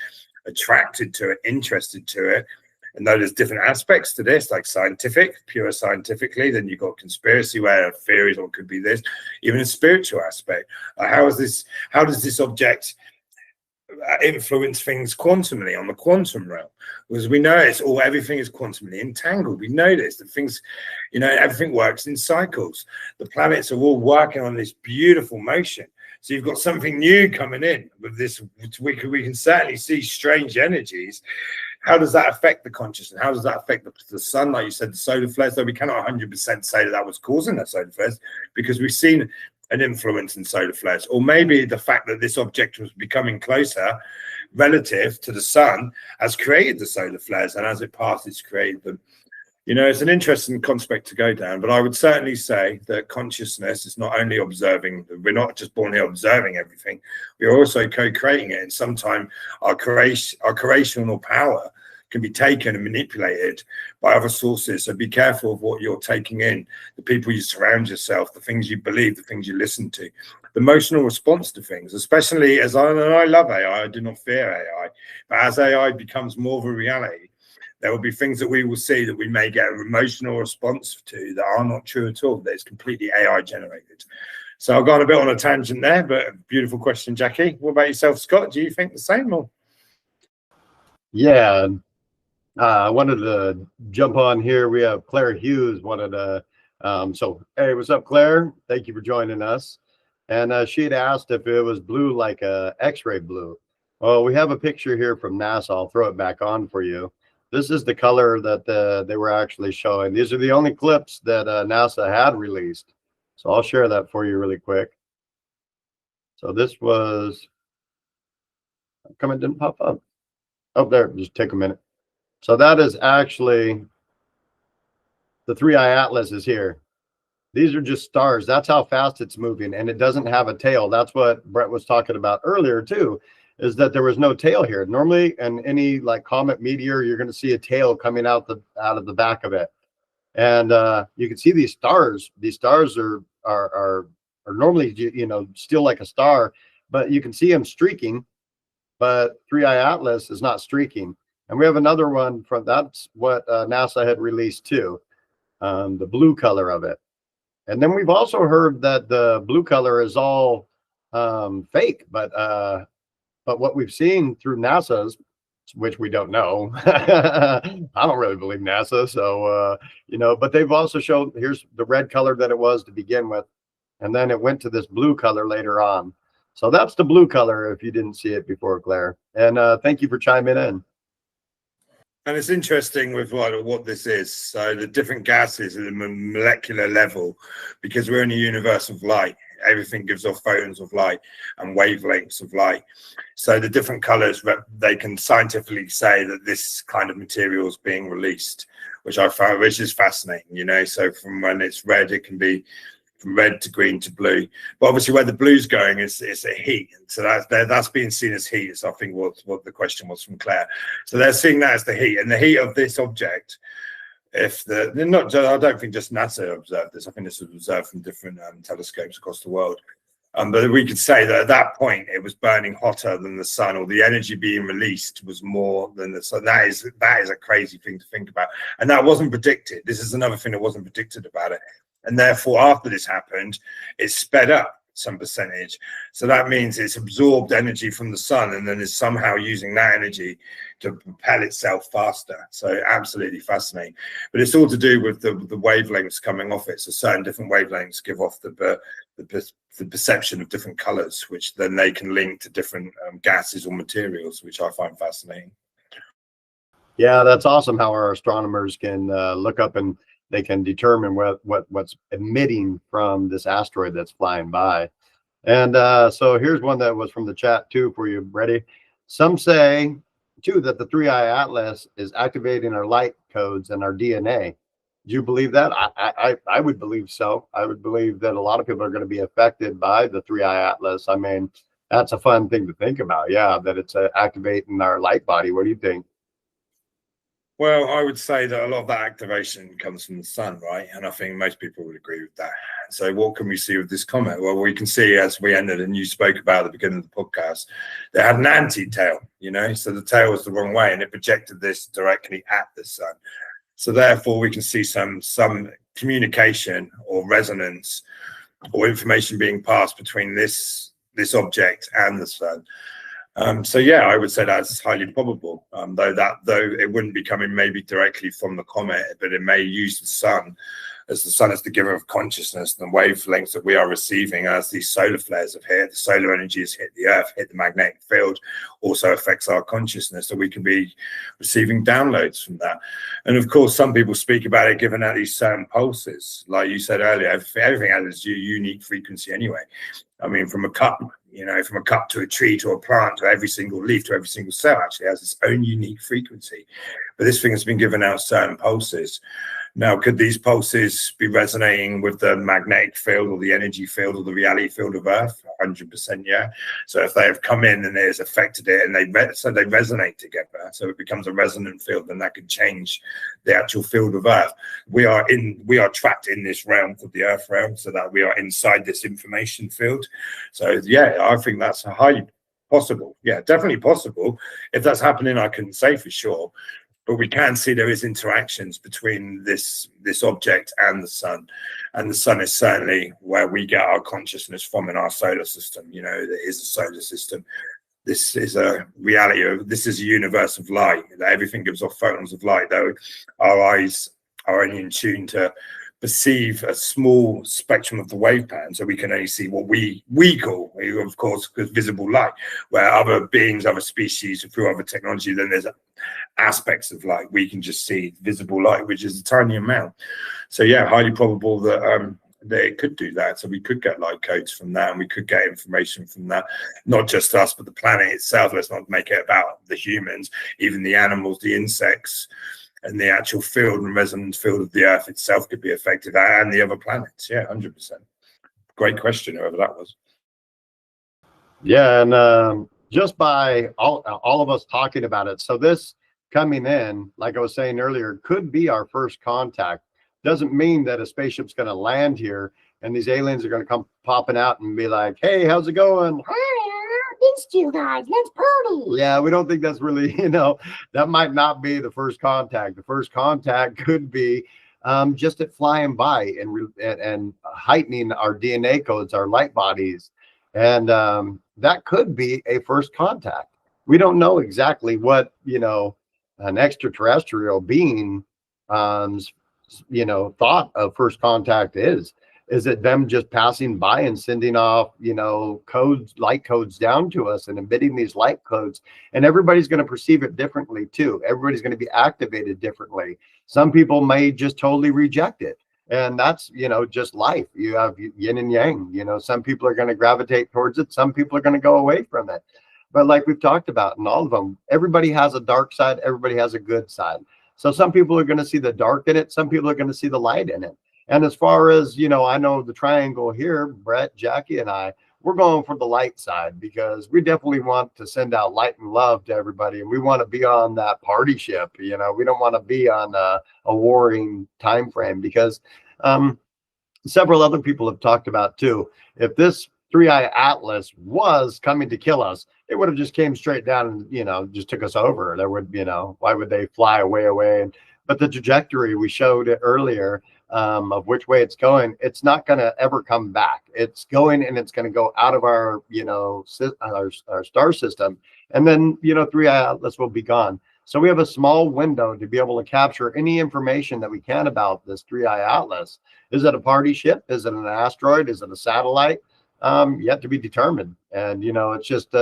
attracted to it, interested to it. And though there's different aspects to this, like scientific, pure scientifically, then you've got conspiracy where theories, or could be this, even a spiritual aspect. How does this object influence things quantumly on the quantum realm? Because we know everything is quantumly entangled. We know this, that things, everything works in cycles. The planets are all working on this beautiful motion. So you've got something new coming in with this. We can certainly see strange energies. How does that affect the consciousness? How does that affect the sun? Like you said, the solar flares, though we cannot 100% say that was causing the solar flares, because we've seen an influence in solar flares. Or maybe the fact that this object was becoming closer relative to the sun has created the solar flares, and as it passed, it's created them. It's an interesting concept to go down, but I would certainly say that consciousness is not only observing. We're not just born here observing everything. We are also co-creating it, and sometimes our creational power can be taken and manipulated by other sources. So be careful of what you're taking in, the people you surround yourself, the things you believe, the things you listen to, the emotional response to things, especially and I love AI, I do not fear AI, but as AI becomes more of a reality, there will be things that we will see that we may get an emotional response to that are not true at all, that it's completely AI generated. So I've gone a bit on a tangent there, but beautiful question, Jackie. What about yourself, Scott? Do you think the same? Or? Yeah, I wanted to jump on here. We have Claire Hughes wanted to, so hey, what's up, Claire? Thank you for joining us. And she had asked if it was blue like a X-ray blue. Well, we have a picture here from NASA. I'll throw it back on for you. This is the color that they were actually showing. These are the only clips that NASA had released. So I'll share that for you really quick. So this was, how come it didn't pop up? Oh, there, just take a minute. So that is actually the 3i Atlas is here. These are just stars. That's how fast it's moving, and it doesn't have a tail. That's what Brett was talking about earlier too, is that there was no tail here. Normally, in any like comet meteor, you're going to see a tail coming out of the back of it, and you can see these stars. These stars are normally, you know, still like a star, but you can see them streaking. But 3I Atlas is not streaking. And we have another one from, that's what NASA had released too, the blue color of it. And then we've also heard that the blue color is all fake, but what we've seen through NASA's, which we don't know, I don't really believe NASA, so you know, but they've also shown, here's the red color that it was to begin with, and then it went to this blue color later on. So that's the blue color if you didn't see it before, Claire. And thank you for chiming in. And it's interesting with what this is. So the different gases at the molecular level, because we're in a universe of light, everything gives off photons of light and wavelengths of light. So the different colors, they can scientifically say that this kind of material is being released, which I found, which is fascinating, you know. So from when it's red, it can be from red to green to blue, but obviously where the blue's going is a heat, so that's being seen as heat. So I think what the question was from Claire. So they're seeing that as the heat, and the heat of this object. If I don't think just NASA observed this. I think this was observed from different telescopes across the world. But we could say that at that point it was burning hotter than the sun, or the energy being released was more than the sun. That is a crazy thing to think about, and that wasn't predicted. This is another thing that wasn't predicted about it. And therefore, after this happened, it sped up some percentage. So that means it's absorbed energy from the sun and then is somehow using that energy to propel itself faster. So absolutely fascinating. But it's all to do with the wavelengths coming off it. So certain different wavelengths give off the perception of different colors, which then they can link to different gases or materials, which I find fascinating. Yeah, that's awesome how our astronomers can look up and they can determine what's emitting from this asteroid that's flying by. And so here's one that was from the chat too for you. Ready? Some say too that the 3I Atlas is activating our light codes and our DNA. Do you believe that? I would believe so. I would believe that a lot of people are going to be affected by the 3I Atlas. I mean, that's a fun thing to think about. Yeah, that it's activating our light body. What do you think? Well, I would say that a lot of that activation comes from the sun, right? And I think most people would agree with that. So what can we see with this comet? Well, we can see, as we ended and you spoke about at the beginning of the podcast, they had an anti-tail, you know, so the tail was the wrong way and it projected this directly at the sun. So therefore we can see some communication or resonance or information being passed between this object and the sun. So yeah, I would say that's highly probable, though it wouldn't be coming maybe directly from the comet, but it may use the sun, as the sun is the giver of consciousness, and the wavelengths that we are receiving as these solar flares have hit, the solar energy has hit the earth, hit the magnetic field, also affects our consciousness, so we can be receiving downloads from that. And of course, some people speak about it given out these certain pulses, like you said earlier. Everything has its unique frequency anyway. I mean, from a cup, you know, from a cup to a tree to a plant to every single leaf to every single cell actually has its own unique frequency. But this thing has been given out certain pulses. Now, could these pulses be resonating with the magnetic field or the energy field or the reality field of Earth? 100%, yeah. So if they have come in and it has affected it and they resonate together, so it becomes a resonant field, then that could change the actual field of Earth. We are trapped in this realm called the Earth realm, so that we are inside this information field. So yeah, I think that's a highly possible. Yeah, definitely possible. If that's happening, I couldn't say for sure. But we can see there is interactions between this object and the sun is certainly where we get our consciousness from in our solar system. You know, there is a solar system. This is a reality this is a universe of light. Everything gives off photons of light, though our eyes are only in tune to perceive a small spectrum of the wave pattern, so we can only see what we call, of course, visible light, where other beings, other species, through other technology, then there's aspects of light we can just see visible light, which is a tiny amount. So yeah, highly probable that that it could do that. So we could get light codes from that, and we could get information from that, not just us but the planet itself. Let's not make it about the humans, even the animals, the insects, and the actual field and resonance field of the Earth itself could be affected, and the other planets. Yeah, 100%. Great question, whoever that was. Yeah, and just by all of us talking about it. So this coming in, like I was saying earlier, could be our first contact. Doesn't mean that a spaceship's going to land here and these aliens are going to come popping out and be like, hey, how's it going? Missed you guys, let's party. Yeah, we don't think that's really, that might not be the first contact. The first contact could be just it flying by and heightening our DNA codes, our light bodies. And that could be a first contact. We don't know exactly what, an extraterrestrial being, thought of first contact is. Is it them just passing by and sending off, codes, light codes down to us and emitting these light codes? And everybody's going to perceive it differently too. Everybody's going to be activated differently. Some people may just totally reject it. And that's, just life. You have yin and yang. Some people are going to gravitate towards it. Some people are going to go away from it. But like we've talked about in all of them, everybody has a dark side. Everybody has a good side. So some people are going to see the dark in it. Some people are going to see the light in it. And as far as, I know the triangle here, Brett, Jackie, and I, we're going for the light side because we definitely want to send out light and love to everybody. And we want to be on that party ship. We don't want to be on a warring time frame because several other people have talked about too. If this three-eye atlas was coming to kill us, it would have just came straight down and, just took us over. There would, why would they fly away? But the trajectory, we showed it earlier, of which way it's going, it's not going to ever come back. It's going and it's going to go out of our, our star system. And then, three-eye atlas will be gone. So we have a small window to be able to capture any information that we can about this three-eye atlas. Is it a party ship? Is it an asteroid? Is it a satellite? Yet to be determined. And, it's just,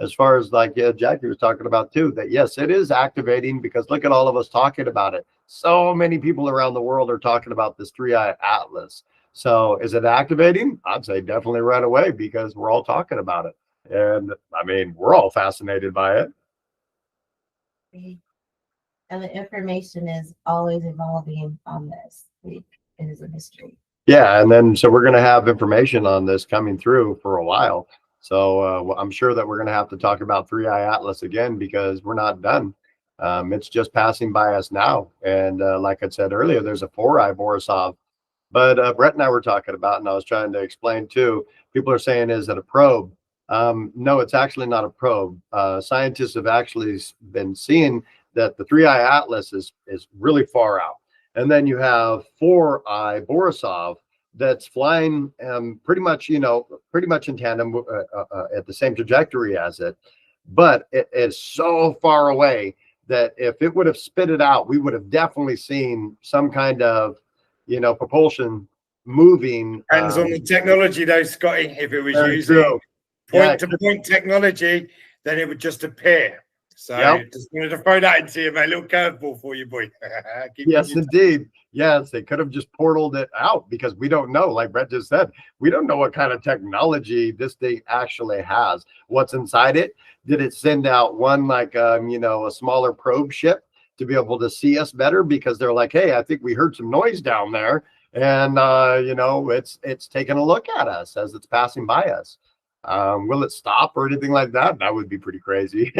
as far as like Jackie was talking about too, that yes, it is activating because look at all of us talking about it. So many people around the world are talking about this three-eye atlas. So is it activating? I'd say definitely right away because we're all talking about it. And I mean, we're all fascinated by it. And the information is always evolving on this. It is a mystery. Yeah. And then, so we're going to have information on this coming through for a while. So I'm sure that we're going to have to talk about three-eye atlas again because we're not done. It's just passing by us now. And like I said earlier, there's a four-eye Borisov. But Brett and I were talking about, and I was trying to explain too, people are saying, is it a probe? No, it's actually not a probe. Scientists have actually been seeing that the three-eye atlas is really far out. And then you have four-eye Borisov that's flying pretty much in tandem at the same trajectory as it. But it is so far away that if it would have spit it out, we would have definitely seen some kind of, propulsion moving. Depends on the technology though, Scotty. If it was using point-to-point technology, then it would just appear. So just wanted to throw that into you, mate. A little curveball for you, boy. Yes, indeed. Yes, they could have just portaled it out because we don't know. Like Brett just said, we don't know what kind of technology this thing actually has. What's inside it? Did it send out one like a smaller probe ship to be able to see us better? Because they're like, hey, I think we heard some noise down there, and it's taking a look at us as it's passing by us. Will it stop or anything like that? That would be pretty crazy.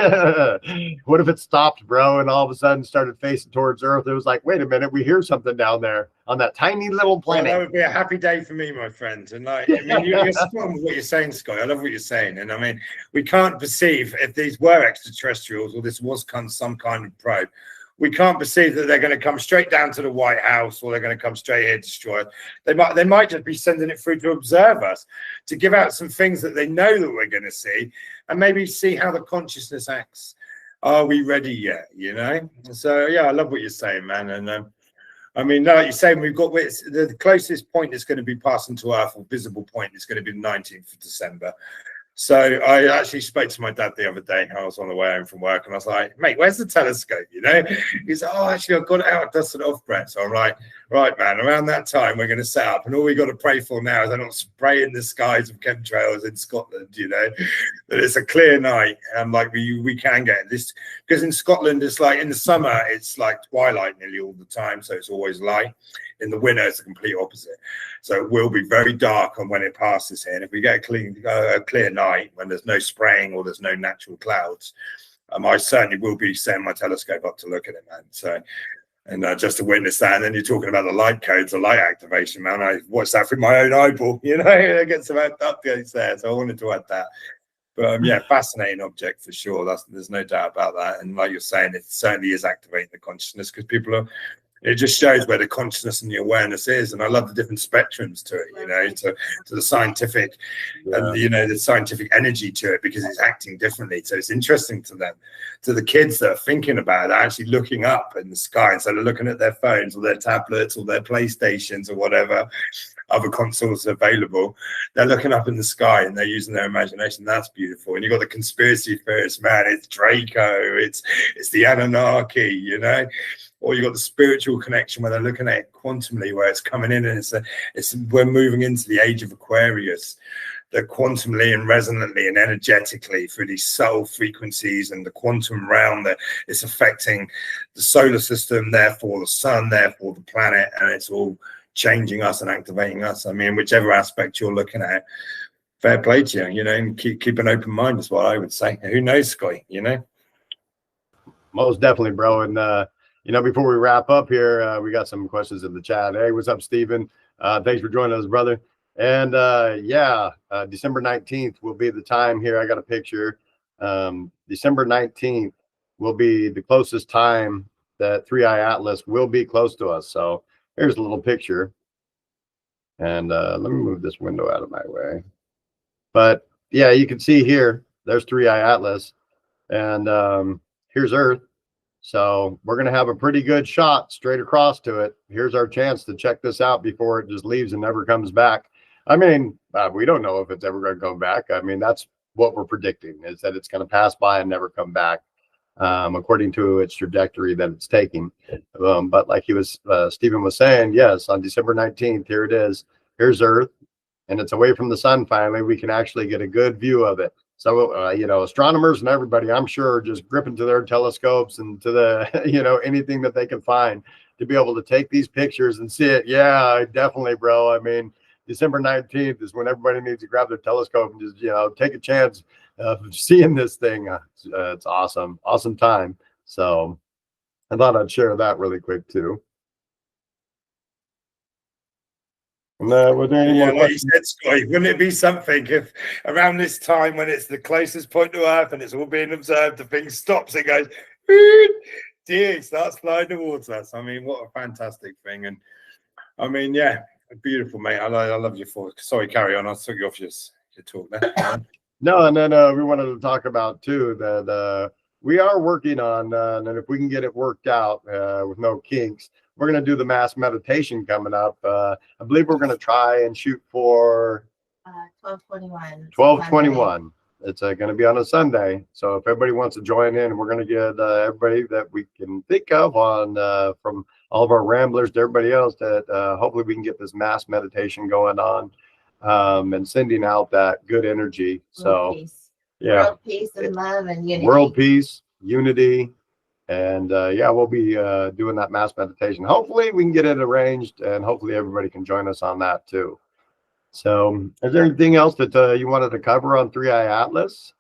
What if it stopped, bro, and all of a sudden started facing towards Earth? It was like, wait a minute, we hear something down there on that tiny little planet. Well, that would be a happy day for me, my friend. And like, I mean, you're spot on with what you're saying, Scott. I love what you're saying. And I mean, we can't perceive if these were extraterrestrials or this was some kind of probe. We can't perceive that they're going to come straight down to the White House or they're going to come straight here to destroy us. They might just be sending it through to observe us, to give out some things that they know that we're going to see, and maybe see how the consciousness acts. Are we ready yet? So yeah, I love what you're saying, man. And I mean, like you're saying, we've got the closest point that's going to be passing to Earth, or visible point, is going to be the 19th of December. So I actually spoke to my dad the other day. I was on the way home from work, and I was like, mate, where's the telescope? He's like, oh, actually, I've got it out, dusted it off, Brett. So I'm like, right, man, around that time we're going to set up, and all we got to pray for now is they're not spraying the skies of chemtrails in Scotland, you know, that it's a clear night, and like we can get this, because in Scotland it's like in the summer it's like twilight nearly all the time, so it's always light. In the winter it's the complete opposite, so it will be very dark on when it passes here. And if we get a clear night when there's no spraying or there's no natural clouds, I certainly will be setting my telescope up to look at it, man. So, and just to witness that. And then you're talking about the light codes, the light activation, man. I watched that through my own eyeball, you know, I get some updates there. So I wanted to add that. But yeah, fascinating object for sure. There's no doubt about that. And like you're saying, it certainly is activating the consciousness, because people are, it just shows where the consciousness and the awareness is. And I love the different spectrums to it, you know, to the scientific, and, you know, the scientific energy to it, because it's acting differently. So it's interesting to them, to the kids that are thinking about it, actually looking up in the sky instead of looking at their phones or their tablets or their PlayStations or whatever other consoles available. They're looking up in the sky and they're using their imagination. That's beautiful. And you've got the conspiracy theorists, man. It's Draco, it's the Anunnaki, you know. Or you've got the spiritual connection where they're looking at it quantumly, where it's coming in, and we're moving into the age of Aquarius, that quantumly and resonantly and energetically through these subtle frequencies and the quantum realm, that it's affecting the solar system, therefore the sun, therefore the planet, and it's all changing us and activating us. I mean, whichever aspect you're looking at, fair play to you, you know, and keep an open mind is what I would say. Who knows, Scotty, you know? Most definitely, bro. And you know, before we wrap up here, we got some questions in the chat. Hey, what's up, Stephen? Thanks for joining us, brother. And yeah, December 19th will be the time here. I got a picture. December 19th will be the closest time that 3i Atlas will be close to us. So here's a little picture. And let me move this window out of my way. But yeah, you can see here, there's 3i Atlas. And here's Earth. So we're going to have a pretty good shot straight across to it. Here's our chance to check this out before it just leaves and never comes back. I mean, we don't know if it's ever going to come back. I mean, that's what we're predicting, is that it's going to pass by and never come back, according to its trajectory that it's taking. But like Stephen was saying, yes, on December 19th, here it is. Here's Earth, and it's away from the sun. Finally, we can actually get a good view of it. So, you know, astronomers and everybody, I'm sure, are just gripping to their telescopes and to the, you know, anything that they can find to be able to take these pictures and see it. Yeah, definitely, bro. I mean, December 19th is when everybody needs to grab their telescope and just, you know, take a chance of seeing this thing. It's awesome. Awesome time. So I thought I'd share that really quick, too. And were there any more like you said, Scotty, wouldn't it be something if around this time, when it's the closest point to Earth and it's all being observed, the thing stops, it goes, dear, it starts flying towards us. I mean, what a fantastic thing. And I mean, yeah, beautiful, mate. I love your thoughts. Sorry, carry on. I took you off your talk there. No, and then we wanted to talk about, too, that we are working on, and if we can get it worked out with no kinks, we're going to do the mass meditation coming up. I believe we're going to try and shoot for 12/21. 12/21. It's going to be on a Sunday. So if everybody wants to join in, we're going to get everybody that we can think of on from all of our ramblers to everybody else, that hopefully we can get this mass meditation going on, and sending out that good energy. So Peace. yeah, World peace and love and unity. world peace, unity. And yeah, we'll be doing that mass meditation. Hopefully we can get it arranged, and hopefully everybody can join us on that too. So is there anything else that you wanted to cover on 3i Atlas?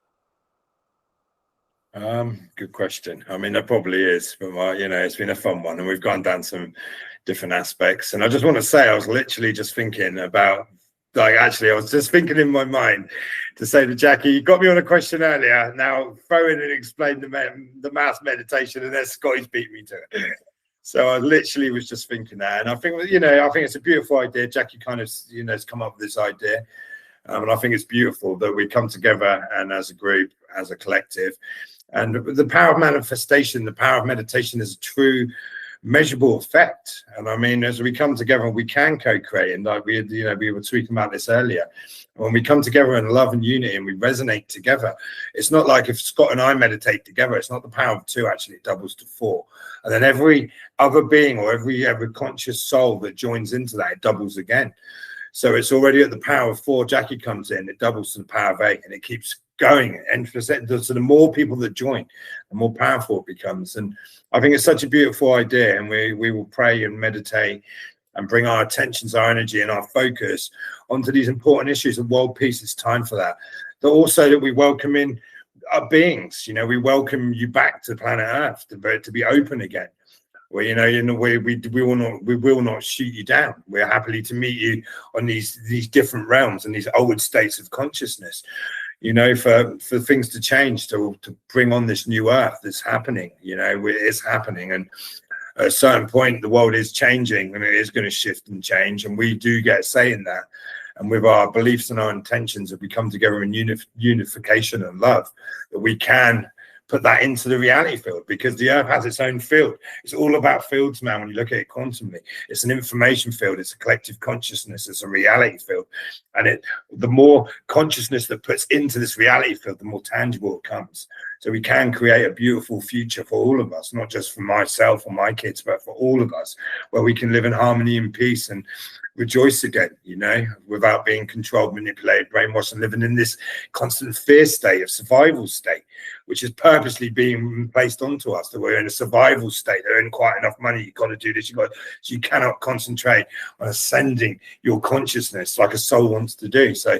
Good question. I mean, there probably is, but you know, it's been a fun one, and we've gone down some different aspects. And I just want to say, I was literally just thinking about, like, actually, I was just thinking in my mind to say to Jackie, you got me on a question earlier. Now throw in and explain the mass meditation, and then Scotty's beat me to it. So I literally was just thinking that, and I think, you know, I think it's a beautiful idea. Jackie kind of, you know, has come up with this idea, and I think it's beautiful that we come together and as a group, as a collective, and the power of manifestation, the power of meditation is a true measurable effect. And I mean, as we come together, we can co-create. And like we were speaking about this earlier. When we come together in love and unity and we resonate together, it's not like if Scott and I meditate together, it's not the power of 2, actually, it doubles to 4. And then every other being or every conscious soul that joins into that, it doubles again. So it's already at the power of 4. Jackie comes in, it doubles to the power of 8, and it keeps going. And so the more people that join, the more powerful it becomes. And I think it's such a beautiful idea. And we will pray and meditate and bring our attentions, our energy, and our focus onto these important issues of world peace. It's time for that. But also that we welcome in our beings. You know, we welcome you back to planet Earth to be open again. Well, we will not shoot you down. We're happily to meet you on these different realms and these old states of consciousness. You know, for things to change, to bring on this new Earth that's happening. You know, it's happening, and at a certain point, the world is changing, and it is going to shift and change, and we do get a say in that. And with our beliefs and our intentions, if we come together in unification and love, that we can put that into the reality field, because the Earth has its own field. It's all about fields, man. When you look at it quantumly, it's an information field, it's a collective consciousness, it's a reality field. And the more consciousness that puts into this reality field, the more tangible it comes. So we can create a beautiful future for all of us, not just for myself or my kids, but for all of us, where we can live in harmony and peace and rejoice again, you know, without being controlled, manipulated, brainwashed, and living in this constant fear state, of survival state, which is purposely being placed onto us, that we're in a survival state. There ain't quite enough money, you've got to do this, so you cannot concentrate on ascending your consciousness like a soul wants to do. So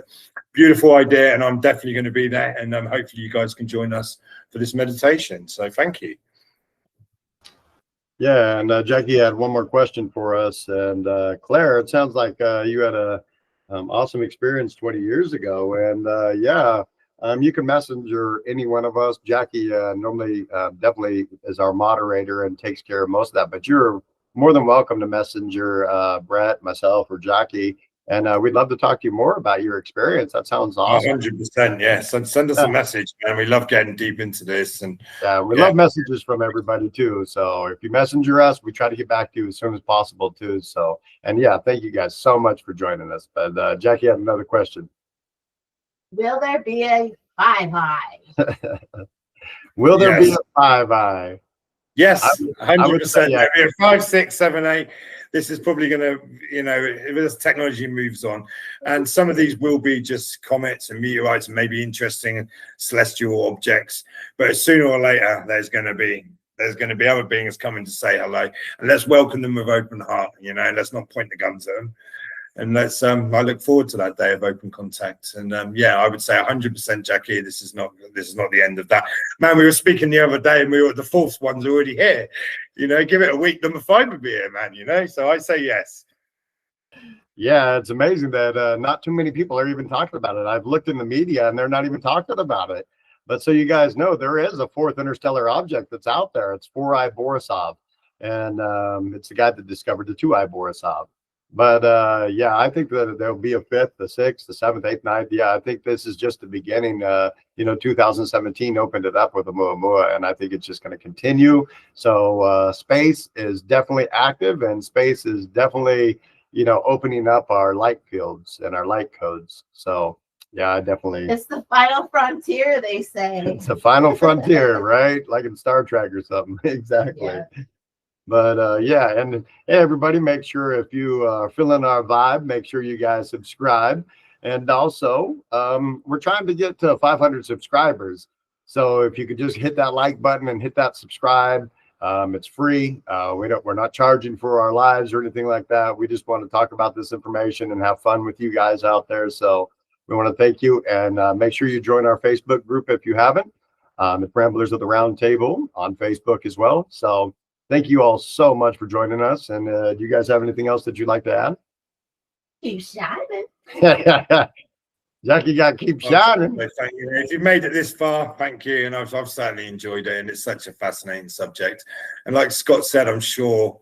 beautiful idea, and I'm definitely going to be there, and hopefully you guys can join us for this meditation. So thank you. Yeah, and Jackie had one more question for us. And Claire, it sounds like you had a awesome experience 20 years ago. And you can messenger any one of us. Jackie normally definitely is our moderator and takes care of most of that. But you're more than welcome to messenger Brett, myself, or Jackie. And we'd love to talk to you more about your experience. That sounds awesome. 100%, yes. And send us a message, man. We love getting deep into this. And we love messages from everybody too. So if you messenger us, we try to get back to you as soon as possible too. So, and yeah, thank you guys so much for joining us. But Jackie had another question. Will there be a 5-eye? Will there be a 5-eye? Yes, 100%. Yeah. 5, 6, 7, 8. This is probably going to, you know, as technology moves on, and some of these will be just comets and meteorites and maybe interesting celestial objects. But sooner or later, there's going to be other beings coming to say hello, and let's welcome them with open heart. You know, let's not point the guns at them. And let's I look forward to that day of open contact. And yeah, I would say 100%, Jackie, this is not the end of that. Man, we were speaking the other day and we were the 4th one's already here. You know, give it a week, number 5 will be here, man, you know. So I say yes. Yeah, it's amazing that not too many people are even talking about it. I've looked in the media and they're not even talking about it. But so you guys know, there is a 4th interstellar object that's out there. It's 4-eye Borisov. And it's the guy that discovered the 2-eye Borisov. But yeah, I think that there'll be a 5th, the 6th, the 7th, 8th, 9th. Yeah, I think this is just the beginning. You know, 2017 opened it up with Oumuamua, and I think it's just going to continue. So space is definitely active, and space is definitely, you know, opening up our light fields and our light codes. So yeah, I definitely. It's the final frontier, they say. It's the final frontier, right? Like in Star Trek or something. Exactly. Yeah. But yeah, and hey, everybody, make sure if you are feeling our vibe, make sure you guys subscribe. And also, we're trying to get to 500 subscribers. So if you could just hit that like button and hit that subscribe, it's free. We're not charging for our lives or anything like that. We just want to talk about this information and have fun with you guys out there. So we want to thank you, and make sure you join our Facebook group if you haven't. It's Ramblers of the Round Table on Facebook as well. So thank you all so much for joining us. And do you guys have anything else that you'd like to add? Keep shining. Jackie got to keep shining. Thank you. If you've made it this far, thank you. And I've certainly enjoyed it. And it's such a fascinating subject. And like Scott said, I'm sure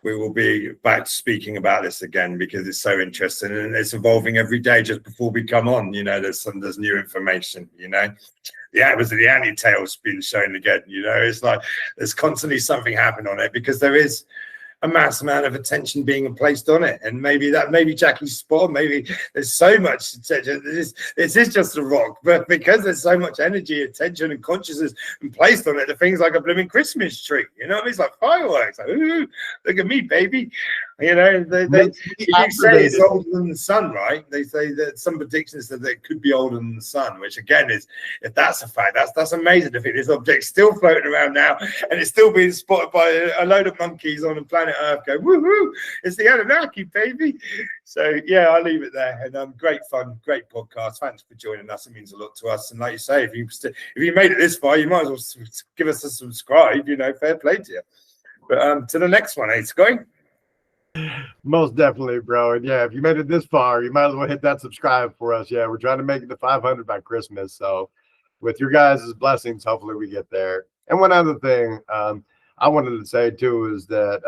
we will be back speaking about this again, because it's so interesting and it's evolving every day. Just before we come on, you know, there's new information, you know. Yeah, it was the anti-tails being shown again, you know. It's like there's constantly something happening on it, because there is a mass amount of attention being placed on it. And maybe Jackie's spot on. Maybe there's so much attention. This is just a rock, but because there's so much energy, attention, and consciousness and placed on it, the things like a blooming Christmas tree, you know, it's like fireworks. Like, ooh, look at me, baby. You know, they say it's older than the sun, right? They say that some predictions that it could be older than the sun, which again is, if that's a fact, that's amazing to think this object's still floating around now and it's still being spotted by a load of monkeys on the planet Earth going, woohoo, it's the Anunnaki, baby. So yeah, I'll leave it there. And great fun, great podcast. Thanks for joining us. It means a lot to us. And like you say, if you made it this far, you might as well give us a subscribe, you know, fair play to you. But to the next one, Scotty. Most definitely, bro. And yeah, if you made it this far, you might as well hit that subscribe for us. Yeah, we're trying to make it to 500 by Christmas. So with your guys' blessings, hopefully we get there. And one other thing I wanted to say too is that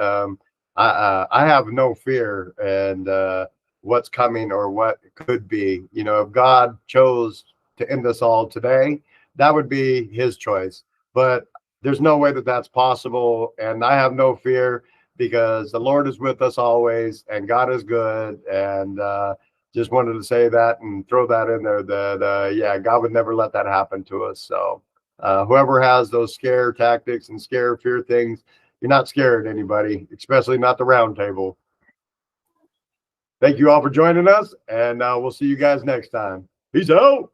I have no fear and what's coming or what could be. You know, if God chose to end us all today, that would be his choice. But there's no way that that's possible. And I have no fear, because the Lord is with us always and God is good. And just wanted to say that and throw that in there that, yeah, God would never let that happen to us. So whoever has those scare tactics and scare fear things, you're not scared anybody, especially not the round table. Thank you all for joining us, and we'll see you guys next time. Peace out.